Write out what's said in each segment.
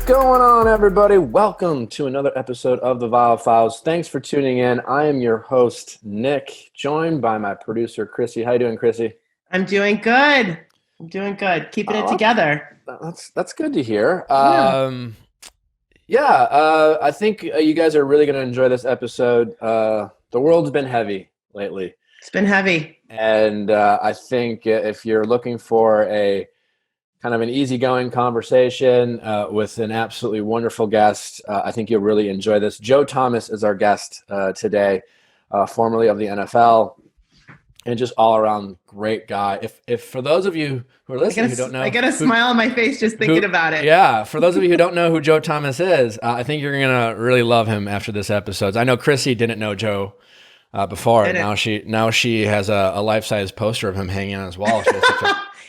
going on, everybody? Welcome to another episode of the Viall Files. Thanks for tuning in. I am your host, Nick, joined by my producer, Chrissy. How you doing, Chrissy? I'm doing good. Keeping it together. That's good to hear. Yeah. I think you guys are really going to enjoy this episode. The world's been heavy lately. It's been heavy. And I think if you're looking for a kind of an easygoing conversation with an absolutely wonderful guest, I think you'll really enjoy this. Joe Thomas is our guest today, formerly of the NFL, and just all around great guy. If for those of you who are listening who don't know, I get a smile on my face just thinking about it. Yeah, for those of you who don't know who Joe Thomas is, I think you're gonna really love him after this episode. I know Chrissy didn't know Joe before. Now she has a life-size poster of him hanging on his wall.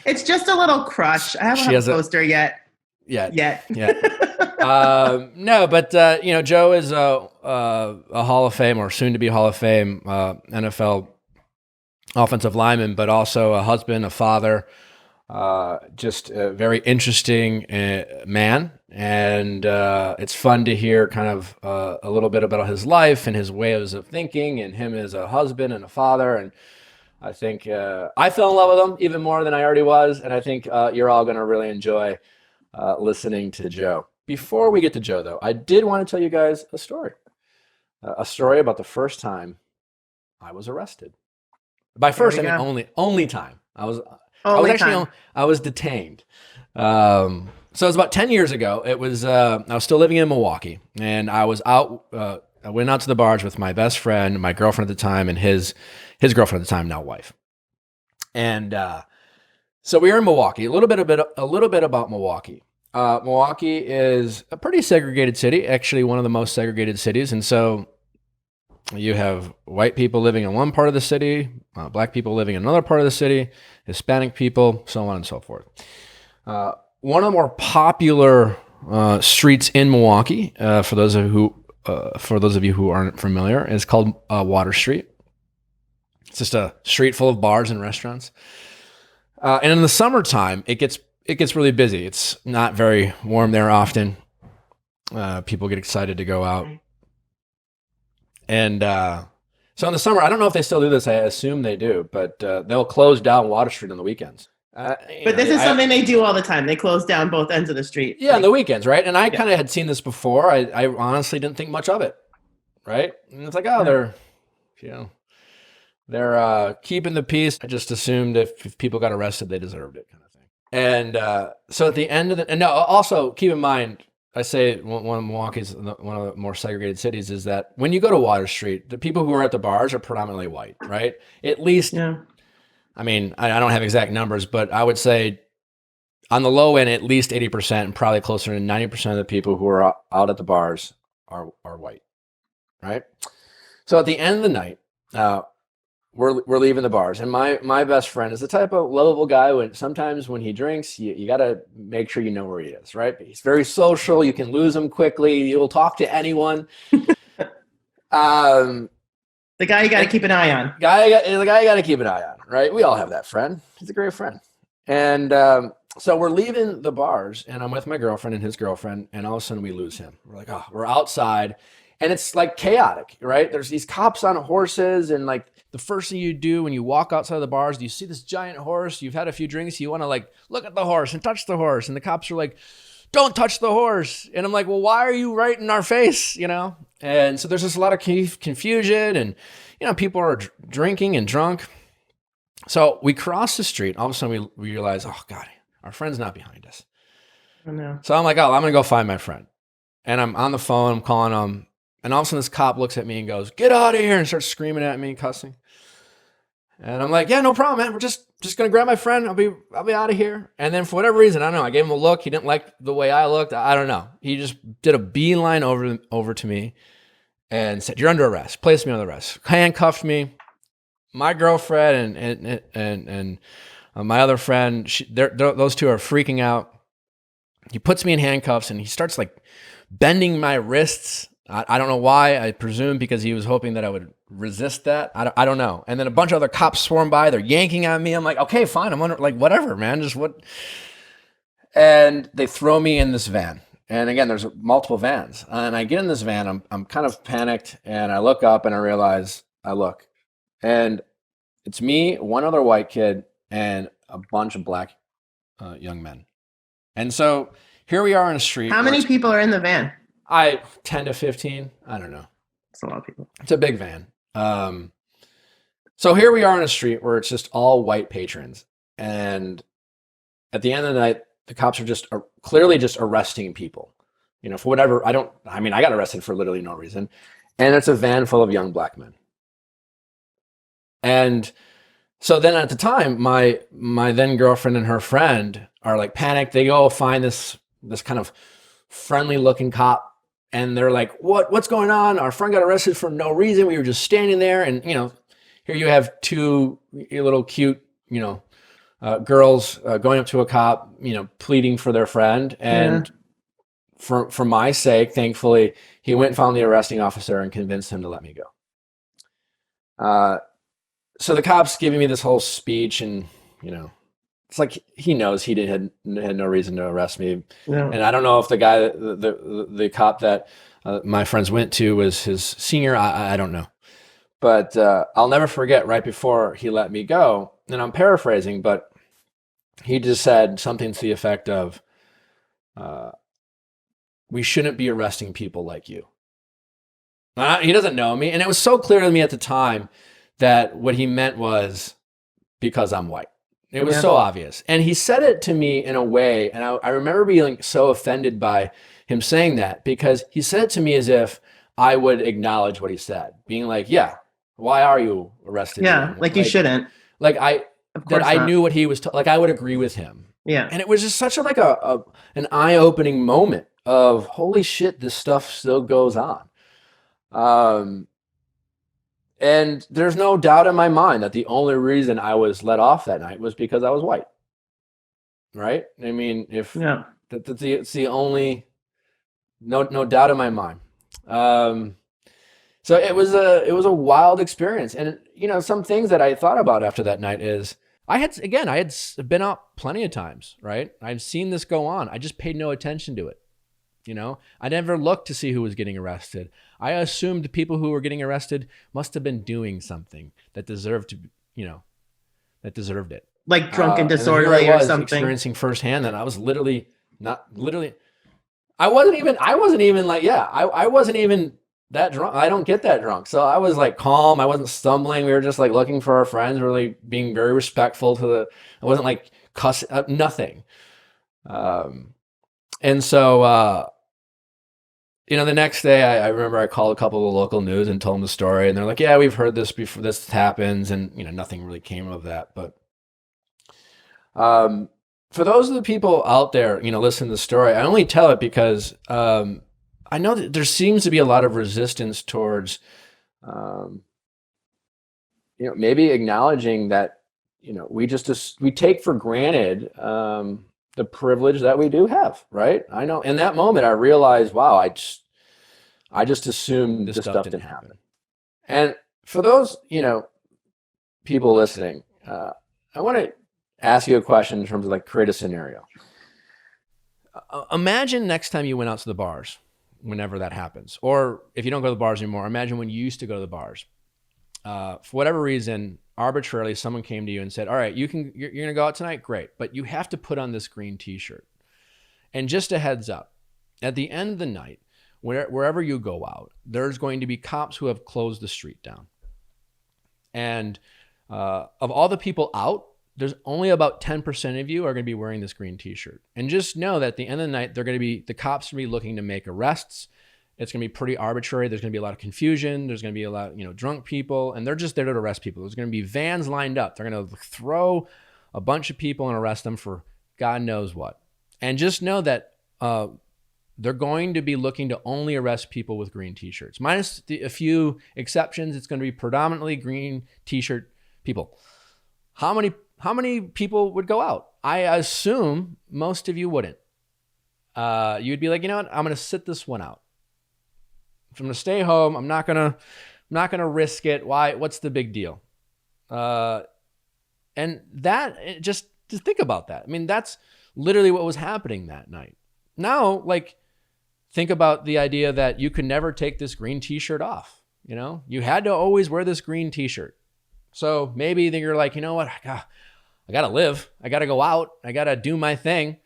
It's just a little crush. I haven't have a poster yet. Yeah. No, but Joe is a Hall of Fame or soon to be Hall of Fame NFL offensive lineman, but also a husband, a father, just a very interesting man. And it's fun to hear kind of a little bit about his life and his ways of thinking and him as a husband and a father. And I think I fell in love with him even more than I already was. And I think you're all going to really enjoy listening to Joe. Before we get to Joe, though, I did want to tell you guys a story about the first time I was arrested. By first, I mean only time. I was detained. So it was about 10 years ago. It was I was still living in Milwaukee, and I was out. I went out to the bars with my best friend, my girlfriend at the time, and his girlfriend at the time, now wife. And so we were in Milwaukee. A little bit about Milwaukee. Milwaukee is a pretty segregated city, actually one of the most segregated cities, and so you have white people living in one part of the city, black people living in another part of the city, Hispanic people, so on and so forth. One of the more popular streets in Milwaukee, for those of you who aren't familiar, is called Water Street. It's just a street full of bars and restaurants. And in the summertime, it gets really busy. It's not very warm there often. People get excited to go out. And so in the summer, I don't know if they still do this. I assume they do, but they'll close down Water Street on the weekends. But this is something they do all the time. They close down both ends of the street. Yeah, on the weekends, right? And I kind of had seen this before. I honestly didn't think much of it, right? And it's like, they're keeping the peace. I just assumed if people got arrested, they deserved it, kind of thing. And so at the end of and no, also keep in mind, I say one of Milwaukee's one of the more segregated cities is that when you go to Water Street, the people who are at the bars are predominantly white, right? At least, I mean, I don't have exact numbers, but I would say on the low end, at least 80% and probably closer to 90% of the people who are out at the bars are white, right? So at the end of the night, we're leaving the bars, and my best friend is the type of lovable guy. Sometimes when he drinks, you got to make sure you know where he is, right? He's very social. You can lose him quickly. You'll talk to anyone. The guy you got to keep an eye on. The guy you got to keep an eye on, right? We all have that friend. He's a great friend. And so we're leaving the bars, and I'm with my girlfriend and his girlfriend, and all of a sudden we lose him. We're like, we're outside, and it's like chaotic, right? There's these cops on horses, and like the first thing you do when you walk outside of the bars, you see this giant horse, you've had a few drinks, you want to like look at the horse and touch the horse, and the cops are like, don't touch the horse. And I'm like, well, why are you right in our face, And so there's just a lot of confusion, and people are drinking and drunk. So we cross the street. All of a sudden we realize, oh God, our friend's not behind us. Oh no. So I'm like, I'm going to go find my friend. And I'm on the phone, I'm calling him. And all of a sudden this cop looks at me and goes, get out of here, and starts screaming at me and cussing. And I'm like, yeah, no problem, man. We're just going to grab my friend. I'll be out of here. And then for whatever reason, I don't know, I gave him a look. He didn't like the way I looked. I don't know. He just did a beeline over to me and said, you're under arrest. Placed me under arrest. Handcuffed me. My girlfriend and my other friend, those two are freaking out. He puts me in handcuffs, and he starts like bending my wrists. I don't know why. I presume because he was hoping that I would resist that. I don't know. And then a bunch of other cops swarm by. They're yanking on me. I'm like, okay, fine. I'm under, like, whatever, man. Just what? And they throw me in this van. And again, there's multiple vans. And I get in this van, I'm kind of panicked, and I look up and I realize and it's me, one other white kid, and a bunch of black young men. And so here we are in a street. How many people are in the van? 10 to 15. I don't know. It's a lot of people. It's a big van. So here we are in a street where it's just all white patrons. And at the end of the night, the cops are just clearly just arresting people, for whatever. I got arrested for literally no reason. And it's a van full of young black men. And so then at the time, my then girlfriend and her friend are like panicked. They go find this kind of friendly looking cop. And they're like, what's going on? Our friend got arrested for no reason. We were just standing there. And, here you have two little cute, girls going up to a cop, pleading for their friend. And for my sake, thankfully, he went and found the arresting officer and convinced him to let me go. So the cop's giving me this whole speech, and, it's like he knows he had no reason to arrest me. Yeah. And I don't know if the guy, the cop that my friends went to was his senior. I don't know. But I'll never forget right before he let me go, and I'm paraphrasing, but he just said something to the effect of, we shouldn't be arresting people like you. He doesn't know me. And it was so clear to me at the time that what he meant was because I'm white. It was so obvious. And he said it to me in a way, and I remember being so offended by him saying that, because he said it to me as if I would acknowledge what he said, being like, yeah, why are you arrested? Yeah, like you shouldn't. Like I knew what he was, like I would agree with him. Yeah. And it was just such an eye-opening moment of, holy shit, this stuff still goes on. And there's no doubt in my mind that the only reason I was let off that night was because I was white. Right? I mean, it's the only, no doubt in my mind. So it was a wild experience. And, some things that I thought about after that night is I had been out plenty of times, right? I've seen this go on. I just paid no attention to it. I never looked to see who was getting arrested. I assumed the people who were getting arrested must have been doing something that deserved it. Like drunk and disorderly or something. Experiencing firsthand that I was I wasn't even that drunk. I don't get that drunk. So I was like calm. I wasn't stumbling. We were just like looking for our friends, really being very respectful I wasn't like cussing, nothing. And so, the next day I remember I called a couple of the local news and told them the story, and they're like, yeah, we've heard this before, this happens. And, nothing really came of that. But, for those of the people out there, listening to the story, I only tell it because, I know that there seems to be a lot of resistance towards, maybe acknowledging that, we take for granted, the privilege that we do have, right? I know in that moment I realized, wow, I just assumed this stuff didn't happen. And for those, people listening, I want to ask you a question in terms of like create a scenario. Imagine next time you went out to the bars, whenever that happens, or if you don't go to the bars anymore, imagine when you used to go to the bars. For whatever reason, arbitrarily, someone came to you and said, all right, you're going to go out tonight. Great. But you have to put on this green t-shirt. And just a heads up, at the end of the night, wherever you go out, there's going to be cops who have closed the street down. And of all the people out, there's only about 10% of you are going to be wearing this green t-shirt. And just know that at the end of the night, the cops are going to be looking to make arrests. It's going to be pretty arbitrary. There's going to be a lot of confusion. There's going to be a lot of, drunk people, and they're just there to arrest people. There's going to be vans lined up. They're going to throw a bunch of people and arrest them for God knows what. And just know that they're going to be looking to only arrest people with green t-shirts. Minus a few exceptions, it's going to be predominantly green t-shirt people. How many people would go out? I assume most of you wouldn't. You'd be like, you know what? I'm going to sit this one out. If I'm going to stay home, I'm not going to risk it. Why? What's the big deal? And that, just think about that. I mean, that's literally what was happening that night. Now, like, think about the idea that you could never take this green t-shirt off. You know, you had to always wear this green t-shirt. So maybe then you're like, you know what? I got to live. I got to go out. I got to do my thing.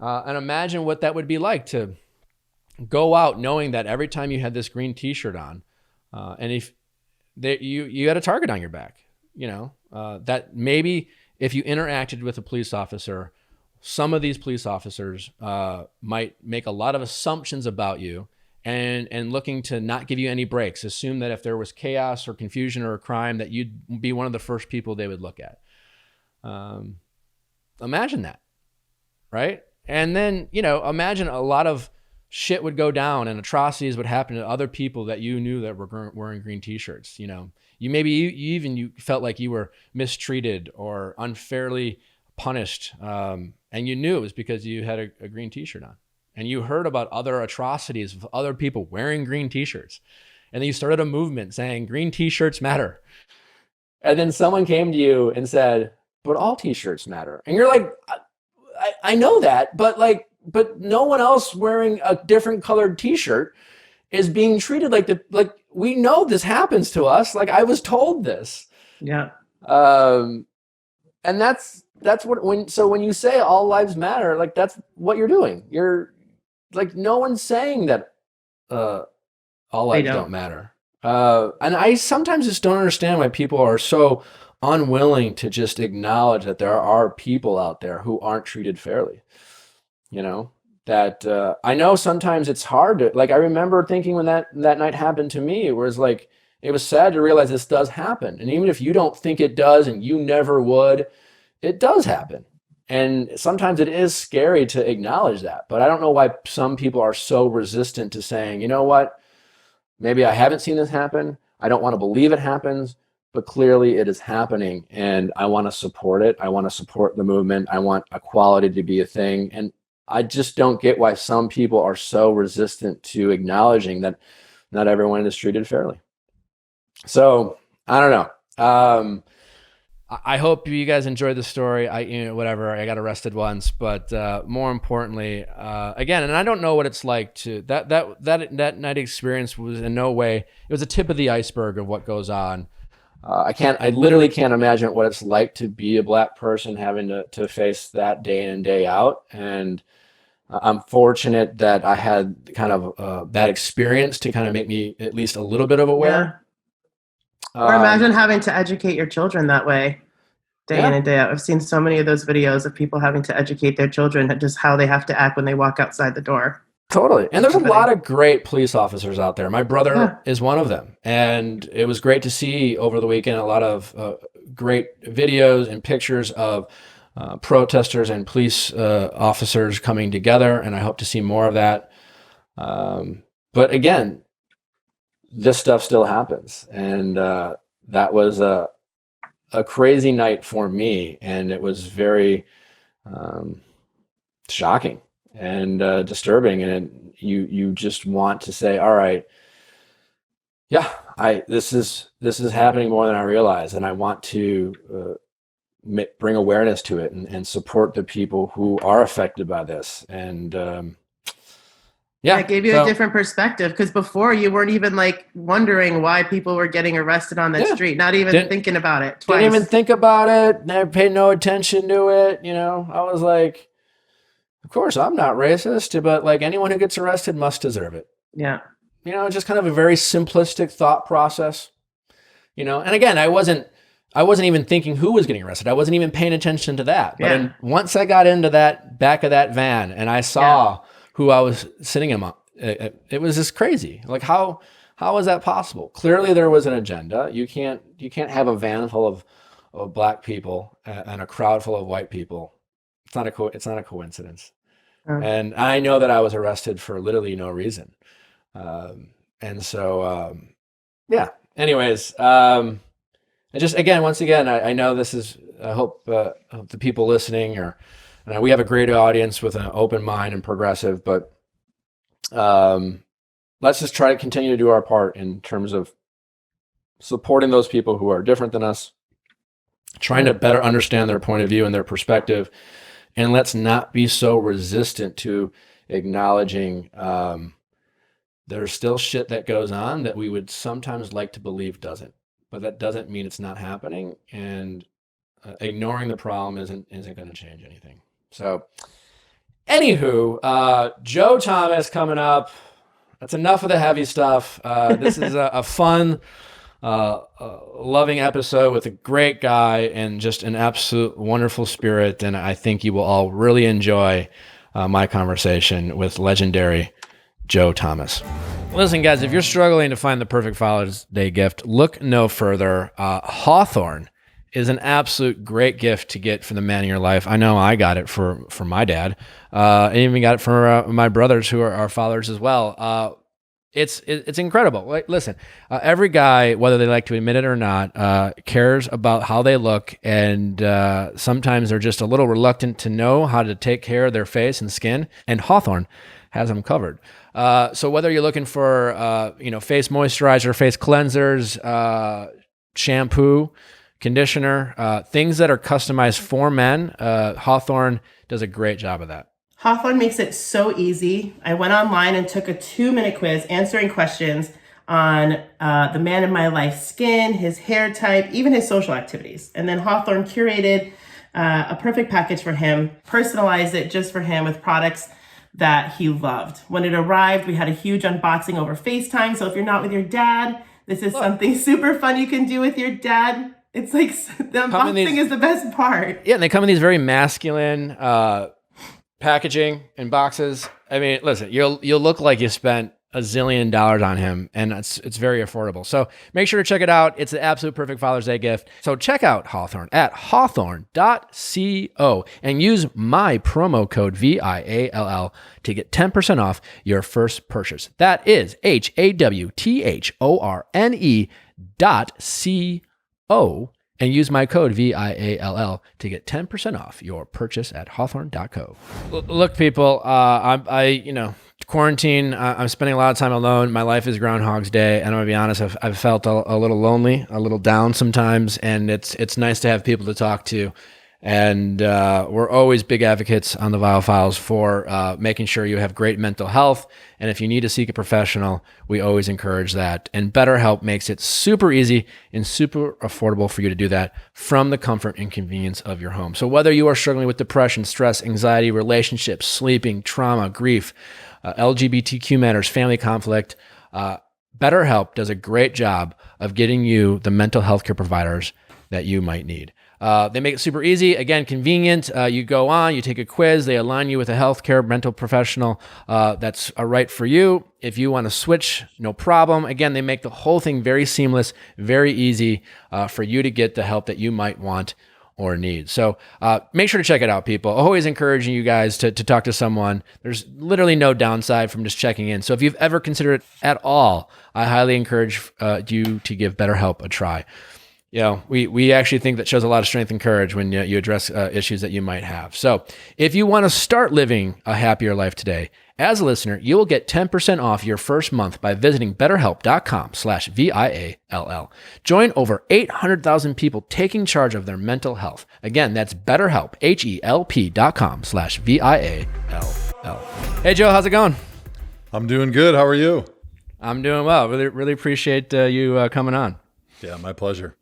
And imagine what that would be like to go out knowing that every time you had this green t-shirt on, and if you had a target on your back, you know, that maybe if you interacted with a police officer, some of these police officers might make a lot of assumptions about you and looking to not give you any breaks. Assume that if there was chaos or confusion or a crime, that you'd be one of the first people they would look at. Imagine that, right? And then, you know, imagine a lot of shit would go down and atrocities would happen to other people that you knew that were wearing green t-shirts. You know, you felt like you were mistreated or unfairly punished. And you knew it was because you had a green t-shirt on, and you heard about other atrocities of other people wearing green t-shirts. And then you started a movement saying green t-shirts matter. And then someone came to you and said, but all t-shirts matter. And you're like, I know that, but no one else wearing a different colored t-shirt is being treated like we know this happens to us. Like, I was told this. Yeah. And that's what, when you say all lives matter, like, that's what you're doing. You're like, no one's saying that, all lives don't matter. And I sometimes just don't understand why people are so unwilling to just acknowledge that there are people out there who aren't treated fairly. You know, that I know sometimes it's hard to, like, I remember thinking when that night happened to me, it was like, it was sad to realize this does happen. And even if you don't think it does and you never would, it does happen. And sometimes it is scary to acknowledge that. But I don't know why some people are so resistant to saying, you know what, maybe I haven't seen this happen. I don't want to believe it happens, but clearly it is happening. And I want to support it. I want to support the movement. I want equality to be a thing. And I just don't get why some people are so resistant to acknowledging that not everyone is treated fairly. So I don't know. I hope you guys enjoyed the story. Whatever. I got arrested once, but more importantly, again, and I don't know what it's like to that night experience was in no way. It was a tip of the iceberg of what goes on. I literally can't imagine what it's like to be a Black person having to face that day in and day out. And I'm fortunate that I had kind of that experience to kind of make me at least a little bit of aware. Yeah. Or imagine having to educate your children that way, day in and day out. I've seen so many of those videos of people having to educate their children just how they have to act when they walk outside the door. Totally. And there's a lot of great police officers out there. My brother is one of them. And it was great to see over the weekend a lot of great videos and pictures of protesters and police officers coming together. And I hope to see more of that. But again, this stuff still happens. And that was a crazy night for me. And it was very shocking and disturbing. And you just want to say, all right, yeah, this is happening more than I realize. And I want to bring awareness to it and support the people who are affected by this. And it gave you a different perspective, because before you weren't even like wondering why people were getting arrested on that street, not even thinking about it twice. Didn't even think about it, never paid no attention to it. You know, I was like, of course I'm not racist, but like, anyone who gets arrested must deserve it. Yeah. You know, just kind of a very simplistic thought process, you know. And again, I wasn't even thinking who was getting arrested. I wasn't even paying attention to that. But once I got into that back of that van and I saw who I was sitting in, it was just crazy. Like, how is that possible? Clearly there was an agenda. You can't have a van full of Black people and a crowd full of white people. It's not a coincidence. And I know that I was arrested for literally no reason. And so, anyways, I just, once again, I know this is, I hope the people listening we have a great audience with an open mind and progressive, but let's just try to continue to do our part in terms of supporting those people who are different than us, trying to better understand their point of view and their perspective. And let's not be so resistant to acknowledging there's still shit that goes on that we would sometimes like to believe doesn't, but that doesn't mean it's not happening. And ignoring the problem isn't going to change anything. So, anywho, Joe Thomas coming up. That's enough of the heavy stuff. This is a fun, loving episode with a great guy and just an absolute wonderful spirit. And I think you will all really enjoy my conversation with legendary Joe Thomas. Listen, guys, if you're struggling to find the perfect Father's Day gift, look no further. Hawthorne is an absolute great gift to get for the man in your life. I know I got it for my dad. I even got it for my brothers who are fathers as well. It's incredible. Like, listen, every guy, whether they like to admit it or not, cares about how they look, and sometimes they're just a little reluctant to know how to take care of their face and skin, and Hawthorne has them covered. So whether you're looking for face moisturizer, face cleansers, shampoo, conditioner, things that are customized for men, Hawthorne does a great job of that. Hawthorne makes it so easy. I went online and took a 2-minute quiz answering questions on the man in my life's skin, his hair type, even his social activities. And then Hawthorne curated a perfect package for him, personalized it just for him with products that he loved. When it arrived, we had a huge unboxing over FaceTime. So if you're not with your dad, this is something super fun you can do with your dad. It's like the unboxing is the best part. Yeah, and they come in these very masculine packaging and boxes. I mean, listen, you'll look like you spent $1 zillion on him, and it's very affordable. So make sure to check it out. It's the absolute perfect Father's Day gift. So check out Hawthorne at hawthorne.co and use my promo code VIALL to get 10% off your first purchase. That is HAWTHORNE.co and use my code VIALL to get 10% off your purchase at hawthorne.co. Look, people, quarantine, I'm spending a lot of time alone. My life is Groundhog's Day, and I'm gonna be honest, I've felt a little lonely, a little down sometimes, and it's nice to have people to talk to. And we're always big advocates on the Viall Files for making sure you have great mental health. And if you need to seek a professional, we always encourage that. And BetterHelp makes it super easy and super affordable for you to do that from the comfort and convenience of your home. So whether you are struggling with depression, stress, anxiety, relationships, sleeping, trauma, grief, LGBTQ matters, family conflict, BetterHelp does a great job of getting you the mental health care providers that you might need. They make it super easy. Again, convenient. You go on, you take a quiz. They align you with a healthcare mental professional that's right for you. If you want to switch, no problem. Again, they make the whole thing very seamless, very easy for you to get the help that you might want or need. So make sure to check it out, people. Always encouraging you guys to talk to someone. There's literally no downside from just checking in. So if you've ever considered it at all, I highly encourage you to give BetterHelp a try. You know, we actually think that shows a lot of strength and courage when you address issues that you might have. So if you want to start living a happier life today, as a listener, you will get 10% off your first month by visiting betterhelp.com/VIALL. Join over 800,000 people taking charge of their mental health. Again, that's betterhelp, HELP.com/VIALL. Hey, Joe, how's it going? I'm doing good. How are you? I'm doing well. Really appreciate you coming on. Yeah, my pleasure.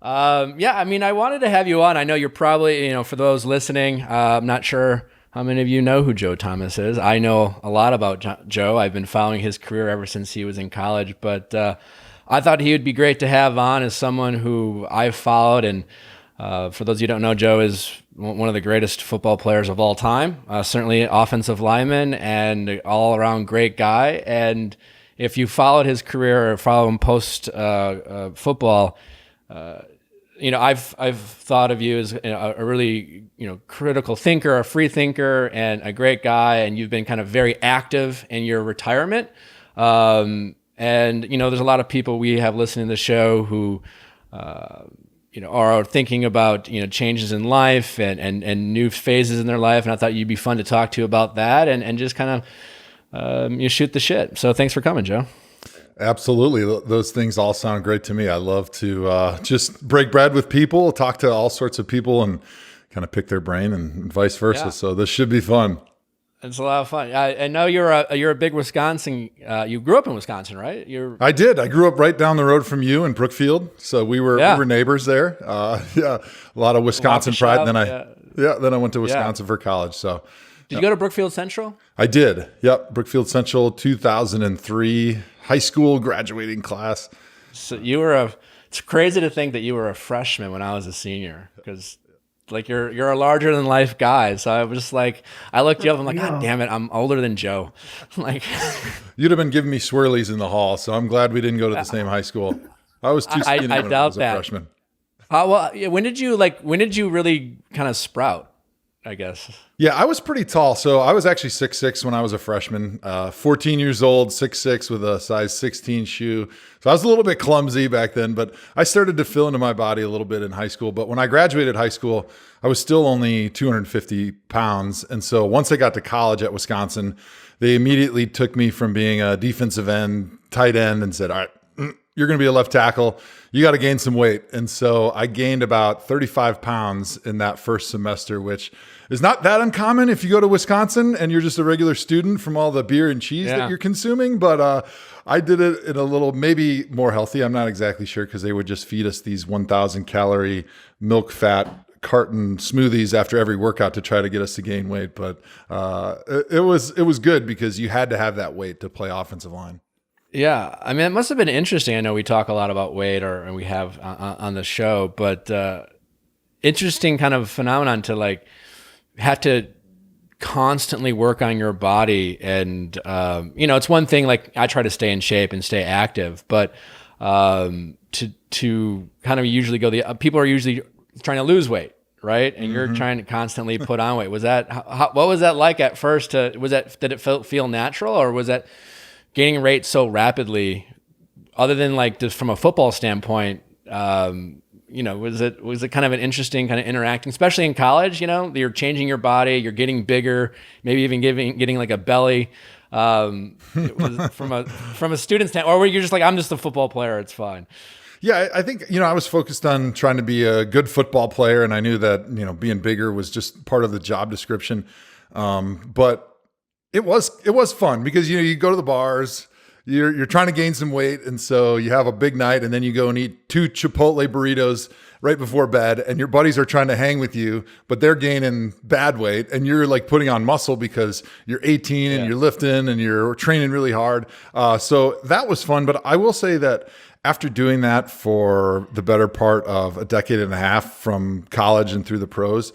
I mean, I wanted to have you on. I know you're probably, for those listening, I'm not sure how many of you know who Joe Thomas is. I know a lot about Joe. I've been following his career ever since he was in college, but I thought he would be great to have on as someone who I've followed. And for those of you who don't know, Joe is one of the greatest football players of all time, certainly offensive lineman and all-around great guy. And if you followed his career or follow him post football, I've thought of you as a really critical thinker, a free thinker, and a great guy. And you've been kind of very active in your retirement. And there's a lot of people we have listening to the show who are thinking about changes in life and new phases in their life. And I thought you'd be fun to talk to about that and just kind of you shoot the shit. So thanks for coming, Joe. Absolutely. Those things all sound great to me. I love to just break bread with people, talk to all sorts of people and kind of pick their brain and vice versa. Yeah. So this should be fun. It's a lot of fun. I know you're a big Wisconsin. You grew up in Wisconsin, right? I did. I grew up right down the road from you in Brookfield, so we were neighbors there. Yeah, a lot of Wisconsin pride. And then I went to Wisconsin for college. So, did you go to Brookfield Central? I did. Yep, Brookfield Central, 2003 high school graduating class. So it's crazy to think that you were a freshman when I was a senior, because like you're a larger than life guy. So I was just like, I looked you up. I'm like, God damn it, I'm older than Joe. Like, you'd have been giving me swirlies in the hall. So I'm glad we didn't go to the same high school. I was too skinny when I was a freshman. When did you really kind of sprout, I guess? Yeah, I was pretty tall. So I was actually 6'6" when I was a freshman, 14 years old, 6'6" with a size 16 shoe. So I was a little bit clumsy back then, but I started to fill into my body a little bit in high school. But when I graduated high school, I was still only 250 pounds. And so once I got to college at Wisconsin, they immediately took me from being a defensive end, tight end, and said, all right, you're going to be a left tackle. You got to gain some weight. And so I gained about 35 pounds in that first semester, which is not that uncommon if you go to Wisconsin and you're just a regular student from all the beer and cheese that you're consuming. But I did it in a little, maybe more healthy. I'm not exactly sure, because they would just feed us these 1,000 calorie milk fat carton smoothies after every workout to try to get us to gain weight. But it was good because you had to have that weight to play offensive line. Yeah, I mean, it must have been interesting. I know we talk a lot about weight, and we have on the show, but interesting kind of phenomenon to like have to constantly work on your body. And it's one thing, like I try to stay in shape and stay active, but to kind of usually go people are usually trying to lose weight, right? And you're trying to constantly put on weight. Was that what was that like at first? Did it feel natural, or was that gaining weight so rapidly, other than like just from a football standpoint, was it kind of an interesting kind of interacting, especially in college, you're changing your body, you're getting bigger, maybe even getting like a belly, it was from a student standpoint, or were you just like, I'm just a football player, it's fine? Yeah, I think, I was focused on trying to be a good football player, and I knew that, being bigger was just part of the job description. But it was fun because, you go to the bars, you're trying to gain some weight. And so you have a big night, and then you go and eat 2 Chipotle burritos right before bed, and your buddies are trying to hang with you, but they're gaining bad weight, and you're like putting on muscle because you're 18 and you're lifting and you're training really hard. So that was fun. But I will say that after doing that for the better part of a decade and a half, from college and through the pros,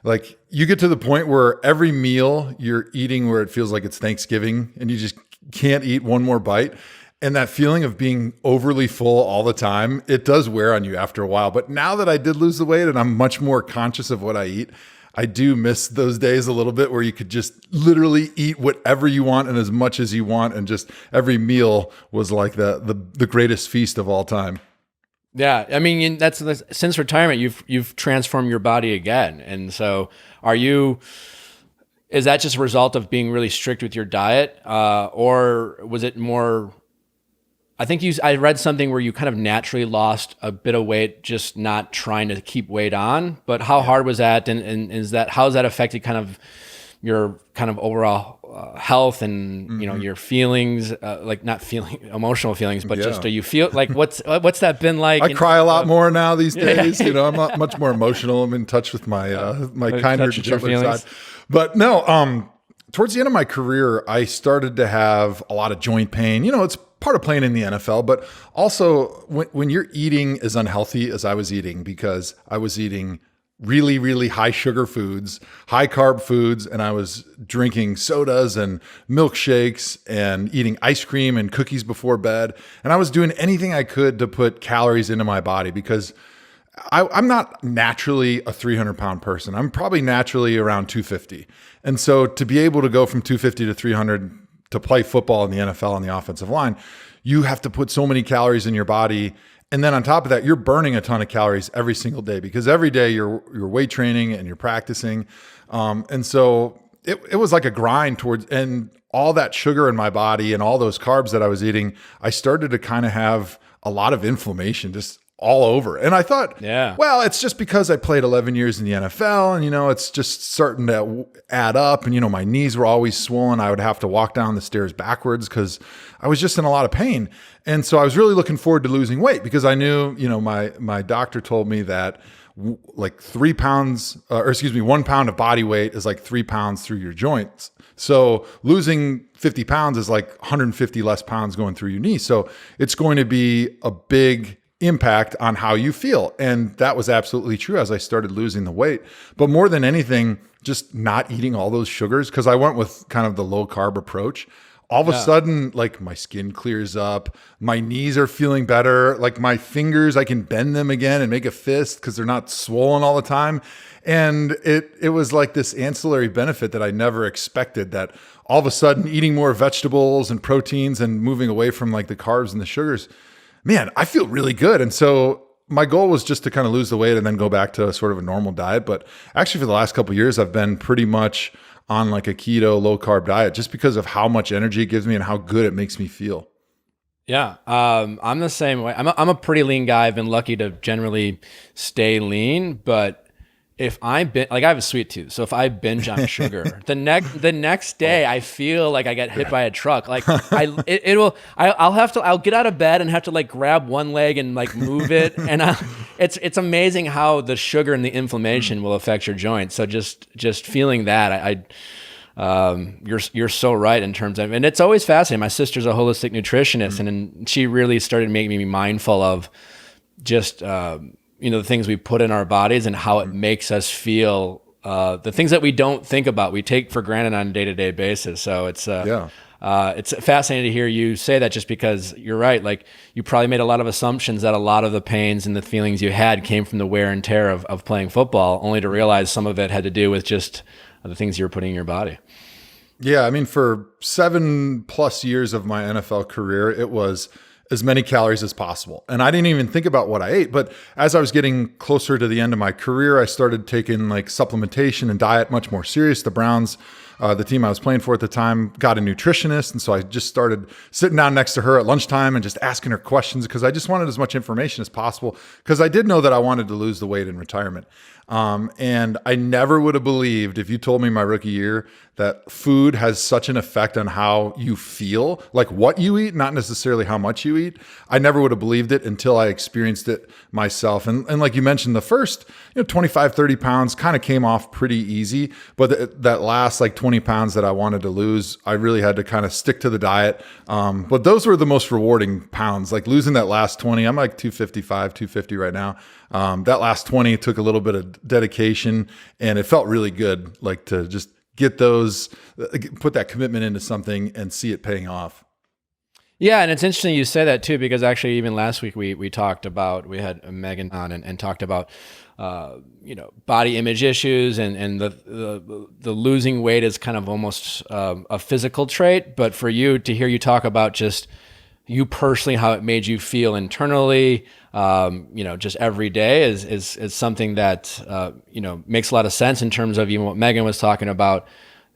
like you get to the point where every meal you're eating where it feels like it's Thanksgiving, and you just can't eat one more bite. And that feeling of being overly full all the time, it does wear on you after a while. But now that I did lose the weight and I'm much more conscious of what I eat, I do miss those days a little bit where you could just literally eat whatever you want and as much as you want. And just every meal was like the greatest feast of all time. Yeah, I mean, that's since retirement, you've transformed your body again, and so is that just a result of being really strict with your diet, or was it more? I think I read something where you kind of naturally lost a bit of weight, just not trying to keep weight on. But how hard was that, and how's that affected kind of your kind of overall health and your feelings, like not feeling emotional feelings, but just do you feel like what's that been like? I cry a lot more now these days. I'm not much more emotional. I'm in touch with my my kinder, gentler side. But no, towards the end of my career, I started to have a lot of joint pain. It's part of playing in the NFL, but also when you're eating as unhealthy as I was eating, because I was eating really, really high sugar foods, high carb foods, and I was drinking sodas and milkshakes and eating ice cream and cookies before bed. And I was doing anything I could to put calories into my body, because I'm not naturally a 300-pound person. I'm probably naturally around 250. And so to be able to go from 250 to 300 to play football in the NFL on the offensive line, you have to put so many calories in your body. And then on top of that, you're burning a ton of calories every single day, because every day you're weight training and you're practicing. And so it was like a grind and all that sugar in my body and all those carbs that I was eating, I started to kind of have a lot of inflammation just all over. And I thought, Yeah. well, it's just because I played 11 years in the NFL and, it's just starting to add up. And, my knees were always swollen. I would have to walk down the stairs backwards because I was just in a lot of pain. And so I was really looking forward to losing weight because I knew, my doctor told me that like 1 pound of body weight is like 3 pounds through your joints. So losing 50 pounds is like 150 less pounds going through your knee. So it's going to be a big impact on how you feel. And that was absolutely true as I started losing the weight. But more than anything, just not eating all those sugars, because I went with kind of the low carb approach. All of a sudden, like my skin clears up, my knees are feeling better, like my fingers, I can bend them again and make a fist because they're not swollen all the time. And it was like this ancillary benefit that I never expected, that all of a sudden eating more vegetables and proteins and moving away from like the carbs and the sugars, man, I feel really good. And so my goal was just to kind of lose the weight and then go back to sort of a normal diet. But actually for the last couple of years, I've been pretty much on like a keto low carb diet just because of how much energy it gives me and how good it makes me feel. Yeah. I'm the same way. I'm a pretty lean guy. I've been lucky to generally stay lean, but if I have a sweet tooth, so if I binge on sugar, the next day I feel like I get hit by a truck. Like I'll get out of bed and have to like grab one leg and like move it, and it's amazing how the sugar and the inflammation will affect your joints. So just feeling that, you're so right in terms of, and it's always fascinating. My sister's a holistic nutritionist, and she really started making me mindful of just the things we put in our bodies and how it makes us feel, the things that we don't think about, we take for granted on a day-to-day basis. So it's fascinating to hear you say that, just because you're right. Like you probably made a lot of assumptions that a lot of the pains and the feelings you had came from the wear and tear of playing football, only to realize some of it had to do with just the things you were putting in your body. Yeah. I mean, for 7+ years of my NFL career, it was as many calories as possible. And I didn't even think about what I ate. But as I was getting closer to the end of my career, I started taking like supplementation and diet much more serious. The Browns, the team I was playing for at the time, got a nutritionist. And so I just started sitting down next to her at lunchtime and just asking her questions because I just wanted as much information as possible, because I did know that I wanted to lose the weight in retirement. And I never would have believed, if you told me my rookie year, that food has such an effect on how you feel, like what you eat, not necessarily how much you eat. I never would have believed it until I experienced it myself. And like you mentioned, the first 25, 30 pounds kind of came off pretty easy, but that last like 20 pounds that I wanted to lose, I really had to kind of stick to the diet. But those were the most rewarding pounds, like losing that last 20. I'm like 255, 250 right now. That last 20 took a little bit of dedication, and it felt really good, like to just get put that commitment into something and see it paying off. Yeah. And it's interesting you say that too, because actually even last week we had Megan on and talked about, body image issues and the losing weight is kind of almost a physical trait. But for you to hear you talk about just you personally, how it made you feel internally, just every day is something that, makes a lot of sense in terms of even what Megan was talking about.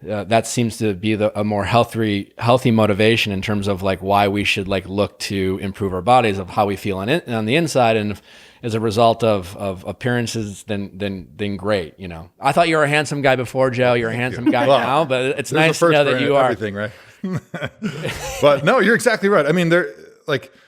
That seems to be a more healthy motivation in terms of like why we should like look to improve our bodies, of how we feel on the inside. And if, as a result of appearances, then great. I thought you were a handsome guy before, Joe. You're a handsome guy now, but it's nice to know that you are. Everything, right? But no, you're exactly right. I mean,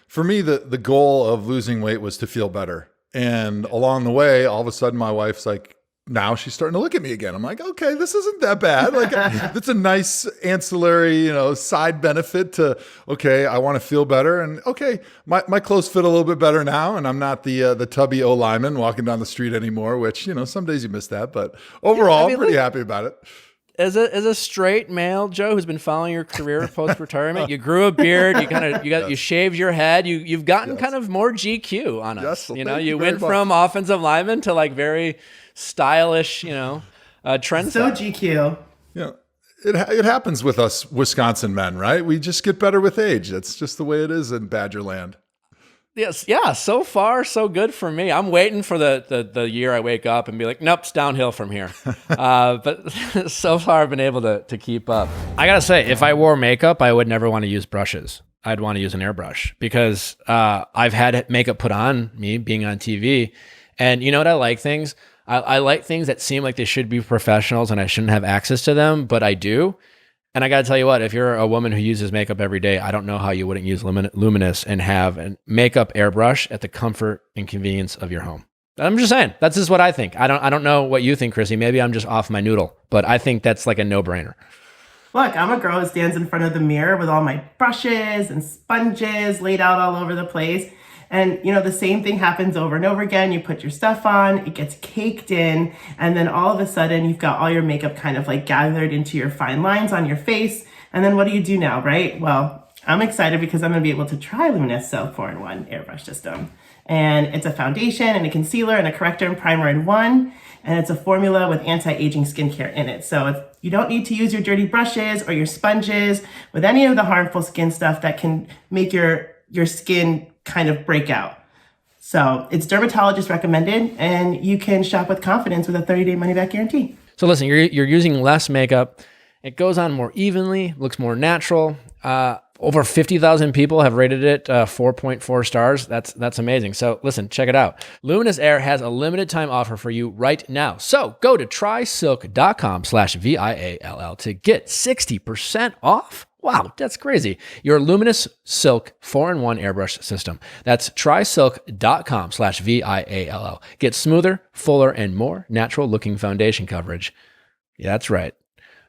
for me, the goal of losing weight was to feel better. And along the way, all of a sudden my wife's like, now she's starting to look at me again. I'm like, okay, this isn't that bad. Like it's a nice ancillary, side benefit to, okay, I want to feel better. And okay, my clothes fit a little bit better now. And I'm not the tubby O lineman walking down the street anymore, which, some days you miss that, but overall, I'm pretty happy about it. As a straight male, Joe, who's been following your career post retirement, you grew a beard, you shaved your head, you've gotten kind of more GQ on us. Yes, you went from offensive lineman to like very stylish, trend. So GQ. It happens with us Wisconsin men, right? We just get better with age. That's just the way it is in Badgerland. Yes, yeah. So far, so good for me. I'm waiting for the year I wake up and be like, nope, it's downhill from here. But so far, I've been able to keep up. I gotta say, if I wore makeup, I would never want to use brushes. I'd want to use an airbrush because I've had makeup put on me being on TV. And you know what? I like things. I like things that seem like they should be professionals and I shouldn't have access to them, but I do. And I got to tell you what, if you're a woman who uses makeup every day, I don't know how you wouldn't use Luminous and have a makeup airbrush at the comfort and convenience of your home. I'm just saying, that's just what I think. I don't know what you think, Chrissy. Maybe I'm just off my noodle, but I think that's like a no-brainer. Look, I'm a girl who stands in front of the mirror with all my brushes and sponges laid out all over the place. And, you know, the same thing happens over and over again. You put your stuff on, it gets caked in, and then all of a sudden you've got all your makeup kind of like gathered into your fine lines on your face. And then what do you do now, right? Well, I'm excited because I'm going to be able to try Luminous Silk 4-in-1 airbrush system. And it's a foundation and a concealer and a corrector and primer in one. And it's a formula with anti-aging skincare in it. So you don't need to use your dirty brushes or your sponges with any of the harmful skin stuff that can make your skin kind of break out. So it's dermatologist recommended, and you can shop with confidence with a 30-day money-back guarantee. So listen, you're using less makeup. It goes on more evenly, looks more natural. Over 50,000 people have rated it 4.4 stars. That's amazing. So listen, check it out. Luminous Air has a limited time offer for you right now. So go to trysilk.com/VIALL to get 60% off. Wow, that's crazy. Your Luminous Silk 4-in-1 airbrush system. That's trysilk.com/VIALL. Get smoother, fuller, and more natural looking foundation coverage. Yeah, that's right.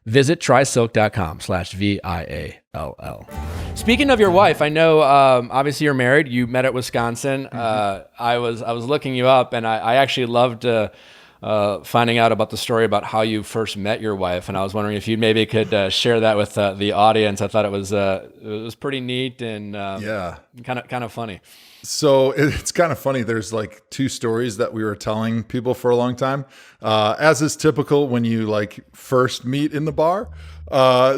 Visit trysilk.com/VIALL. Speaking of your wife, I know obviously you're married. You met at Wisconsin. I was looking you up, and I actually loved finding out about the story about how you first met your wife. And I was wondering if you maybe could share that with the audience. I thought it was pretty neat and kind of funny. So it's kind of funny. There's like two stories that we were telling people for a long time, as is typical when you like first meet in the bar.